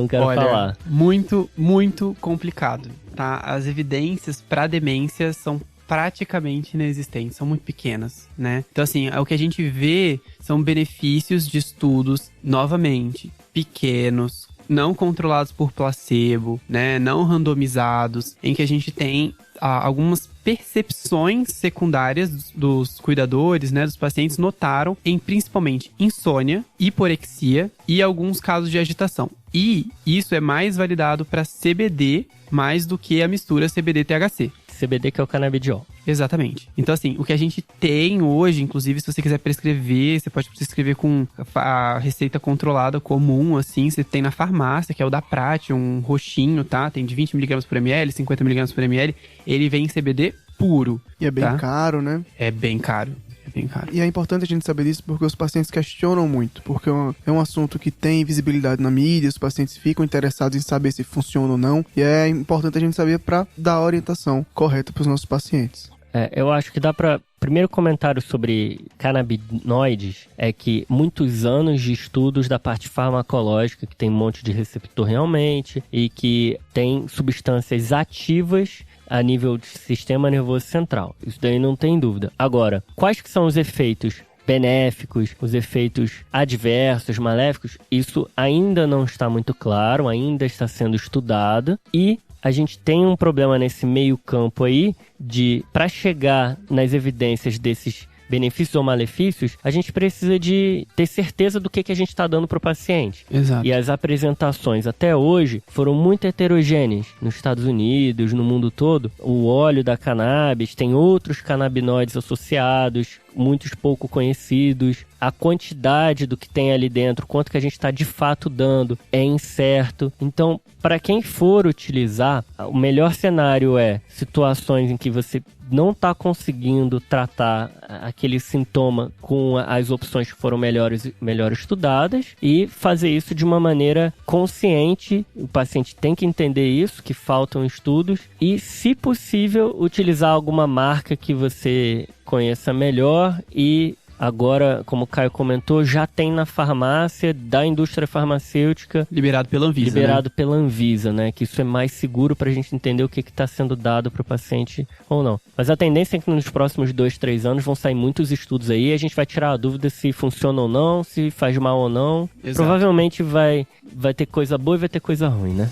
quero falar. Muito, muito complicado, tá? As evidências para demência são praticamente inexistentes, são muito pequenas, né? Então, assim, o que a gente vê são benefícios de estudos, novamente, pequenos, não controlados por placebo, né? Não randomizados, em que a gente tem algumas percepções secundárias dos cuidadores, né, dos pacientes, notaram em principalmente insônia, hiporexia e alguns casos de agitação. E isso é mais validado para CBD mais do que a mistura CBD-THC. CBD que é o canabidiol. Exatamente. Então, assim, o que a gente tem hoje, inclusive, se você quiser prescrever, você pode prescrever com a receita controlada comum, assim, você tem na farmácia, que é o da Prate, um roxinho, tá? Tem de 20mg por ml, 50mg por ml. Ele vem em CBD puro. E é bem caro, né? É bem caro. Bem caro. E é importante a gente saber disso porque os pacientes questionam muito, porque é um assunto que tem visibilidade na mídia, os pacientes ficam interessados em saber se funciona ou não, e é importante a gente saber para dar a orientação correta para os nossos pacientes. Eu acho que dá para... Primeiro comentário sobre canabinoides é que muitos anos de estudos da parte farmacológica, que tem um monte de receptor realmente, e que tem substâncias ativas a nível de sistema nervoso central. Isso daí não tem dúvida. Agora, quais que são os efeitos benéficos, os efeitos adversos, maléficos? Isso ainda não está muito claro, ainda está sendo estudado, e a gente tem um problema nesse meio campo aí de, para chegar nas evidências desses benefícios ou malefícios, a gente precisa de ter certeza do que a gente está dando para o paciente. Exato. E as apresentações até hoje foram muito heterogêneas nos Estados Unidos, no mundo todo. O óleo da cannabis tem outros canabinoides associados, muitos pouco conhecidos. A quantidade do que tem ali dentro, quanto que a gente está de fato dando, é incerto. Então, para quem for utilizar, o melhor cenário é situações em que você não está conseguindo tratar aquele sintoma com as opções que foram melhor estudadas, e fazer isso de uma maneira consciente. O paciente tem que entender isso, que faltam estudos, e, se possível, utilizar alguma marca que você conheça melhor. E agora, como o Caio comentou, já tem na farmácia da indústria farmacêutica. Liberado pela Anvisa. Liberado pela Anvisa, né? Que isso é mais seguro pra gente entender o que está sendo dado pro paciente ou não. Mas a tendência é que nos próximos 2-3 anos vão sair muitos estudos aí, e a gente vai tirar a dúvida se funciona ou não, se faz mal ou não. Exato. Provavelmente vai ter coisa boa e vai ter coisa ruim, né?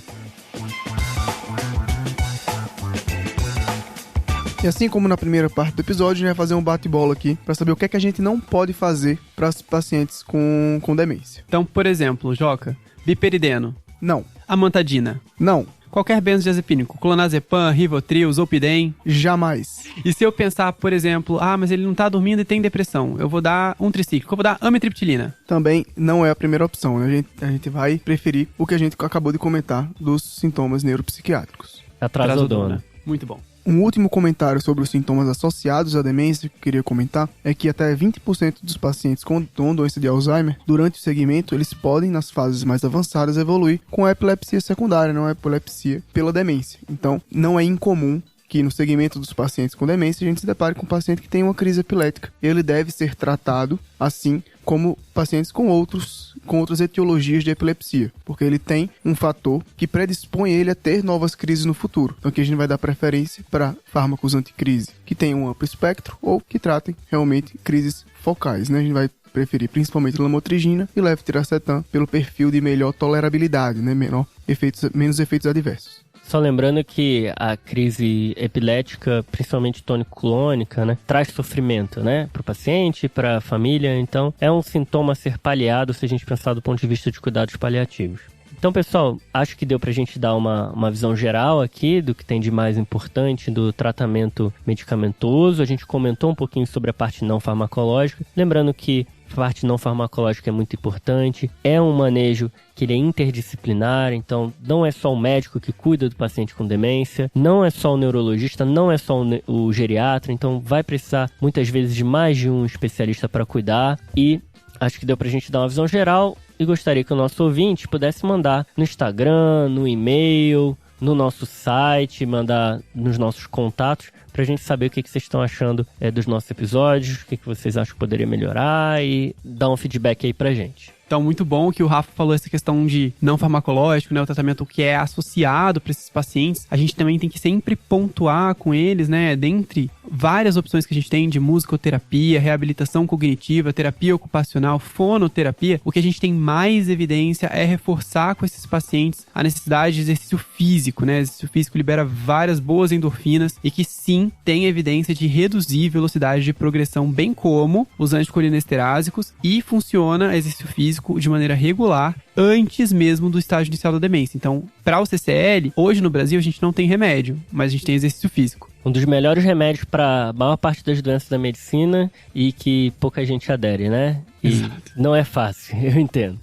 E assim como na primeira parte do episódio, a gente vai fazer um bate-bola aqui para saber o que é que a gente não pode fazer para os pacientes com demência. Então, por exemplo, Joca, biperideno. Não. Amantadina. Não. qualquer benzodiazepínico, clonazepam, Rivotril, Zolpidem. Jamais. E se eu pensar, por exemplo, mas ele não tá dormindo e tem depressão, eu vou dar um tricíclico, eu vou dar amitriptilina. Também não é a primeira opção, né? A gente vai preferir o que a gente acabou de comentar dos sintomas neuropsiquiátricos. Trazodona. Muito bom. Um último comentário sobre os sintomas associados à demência que eu queria comentar é que até 20% dos pacientes com doença de Alzheimer, durante o segmento, eles podem, nas fases mais avançadas, evoluir com a epilepsia secundária, não a epilepsia pela demência. Então, não é incomum que no segmento dos pacientes com demência a gente se depare com um paciente que tem uma crise epilética. Ele deve ser tratado assim como pacientes com outras etiologias de epilepsia, porque ele tem um fator que predispõe ele a ter novas crises no futuro. Então aqui a gente vai dar preferência para fármacos anticrise que tenham um amplo espectro ou que tratem realmente crises focais, né? A gente vai preferir principalmente lamotrigina e levetiracetam pelo perfil de melhor tolerabilidade, né? Menos efeitos adversos. Só lembrando que a crise epilética, principalmente tônico-clônica, né, traz sofrimento, né, para o paciente, para a família. Então, é um sintoma a ser paliado se a gente pensar do ponto de vista de cuidados paliativos. Então, pessoal, acho que deu pra gente dar uma visão geral aqui do que tem de mais importante do tratamento medicamentoso. A gente comentou um pouquinho sobre a parte não farmacológica. Lembrando que a parte não farmacológica é muito importante. É um manejo que ele é interdisciplinar, então não é só o médico que cuida do paciente com demência, não é só o neurologista, não é só o geriatra, então vai precisar muitas vezes de mais de um especialista para cuidar. E acho que deu pra gente dar uma visão geral e gostaria que o nosso ouvinte pudesse mandar no Instagram, no e-mail, no nosso site, mandar nos nossos contatos pra gente saber o que vocês estão achando dos nossos episódios, o que vocês acham que poderia melhorar e dar um feedback aí pra gente. Então, muito bom que o Rafa falou essa questão de não farmacológico, né? O tratamento que é associado para esses pacientes. A gente também tem que sempre pontuar com eles, né? Dentre várias opções que a gente tem de musicoterapia, reabilitação cognitiva, terapia ocupacional, fonoterapia, o que a gente tem mais evidência é reforçar com esses pacientes a necessidade de exercício físico, né? Exercício físico libera várias boas endorfinas e que sim, tem evidência de reduzir velocidade de progressão, bem como os anticolinestérásicos, e funciona exercício físico de maneira regular antes mesmo do estágio inicial da demência. Então, para o CCL, hoje no Brasil a gente não tem remédio, mas a gente tem exercício físico. Um dos melhores remédios para a maior parte das doenças da medicina e que pouca gente adere, né? E exato. Não é fácil, eu entendo.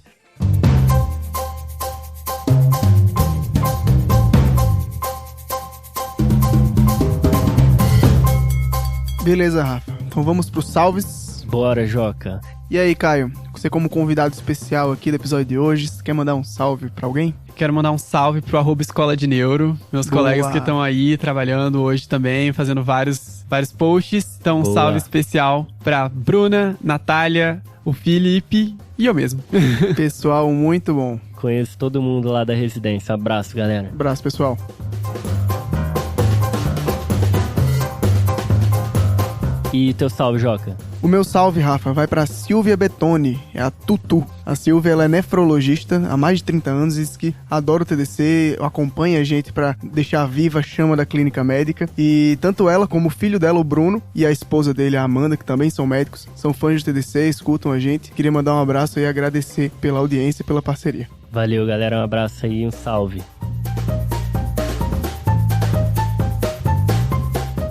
Beleza, Rafa. Então vamos pros salves. Bora, Joca. E aí, Caio? Você como convidado especial aqui do episódio de hoje, você quer mandar um salve pra alguém? Quero mandar um salve pro @Escola de Neuro, meus Boa. colegas que estão aí trabalhando hoje também, fazendo vários posts. Então, um salve especial pra Bruna, Natália, o Felipe e eu mesmo. Pessoal, muito bom. Conheço todo mundo lá da residência. Abraço, galera. Abraço, pessoal. E teu salve, Joca? O meu salve, Rafa, vai pra Silvia Betoni, é a Tutu. A Silvia, ela é nefrologista há mais de 30 anos, diz que adora o TDC, acompanha a gente pra deixar viva a chama da clínica médica. E tanto ela como o filho dela, o Bruno, e a esposa dele, a Amanda, que também são médicos, são fãs de TDC, escutam a gente. Queria mandar um abraço e agradecer pela audiência e pela parceria. Valeu, galera, um abraço aí e um salve.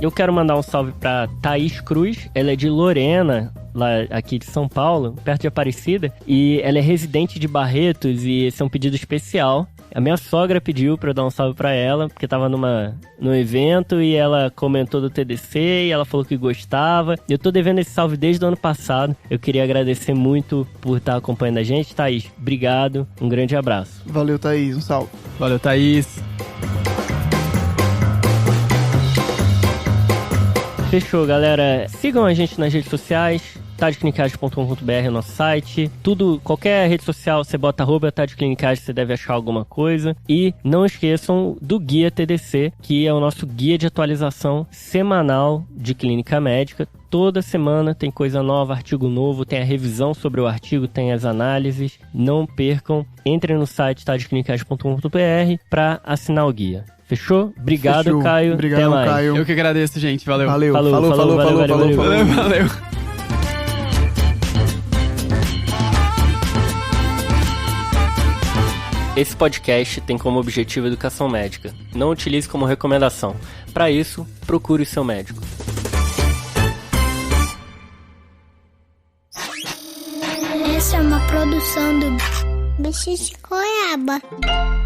Eu quero mandar um salve pra Thaís Cruz, ela é de Lorena, lá aqui de São Paulo, perto de Aparecida, e ela é residente de Barretos e esse é um pedido especial. A minha sogra pediu pra eu dar um salve pra ela, porque tava num evento e ela comentou do TDC e ela falou que gostava. Eu tô devendo esse salve desde o ano passado. Eu queria agradecer muito por estar acompanhando a gente. Thaís, obrigado, um grande abraço. Valeu, Thaís, um salve. Valeu, Thaís. Fechou, galera. Sigam a gente nas redes sociais. tadeclinicagem.com.br é o nosso site. Tudo, qualquer rede social, você bota @tadeclinicagem, você deve achar alguma coisa. E não esqueçam do Guia TDC, que é o nosso guia de atualização semanal de clínica médica. Toda semana tem coisa nova, artigo novo, tem a revisão sobre o artigo, tem as análises. Não percam. Entrem no site tadeclinicagem.com.br para assinar o guia. Fechou? Obrigado, Fechou. Caio. Obrigado, até mais. Caio. Eu que agradeço, gente. Valeu. Valeu. Valeu. Esse podcast tem como objetivo educação médica. Não utilize como recomendação. Para isso, procure o seu médico. Essa é uma produção do Bicho de Goiaba.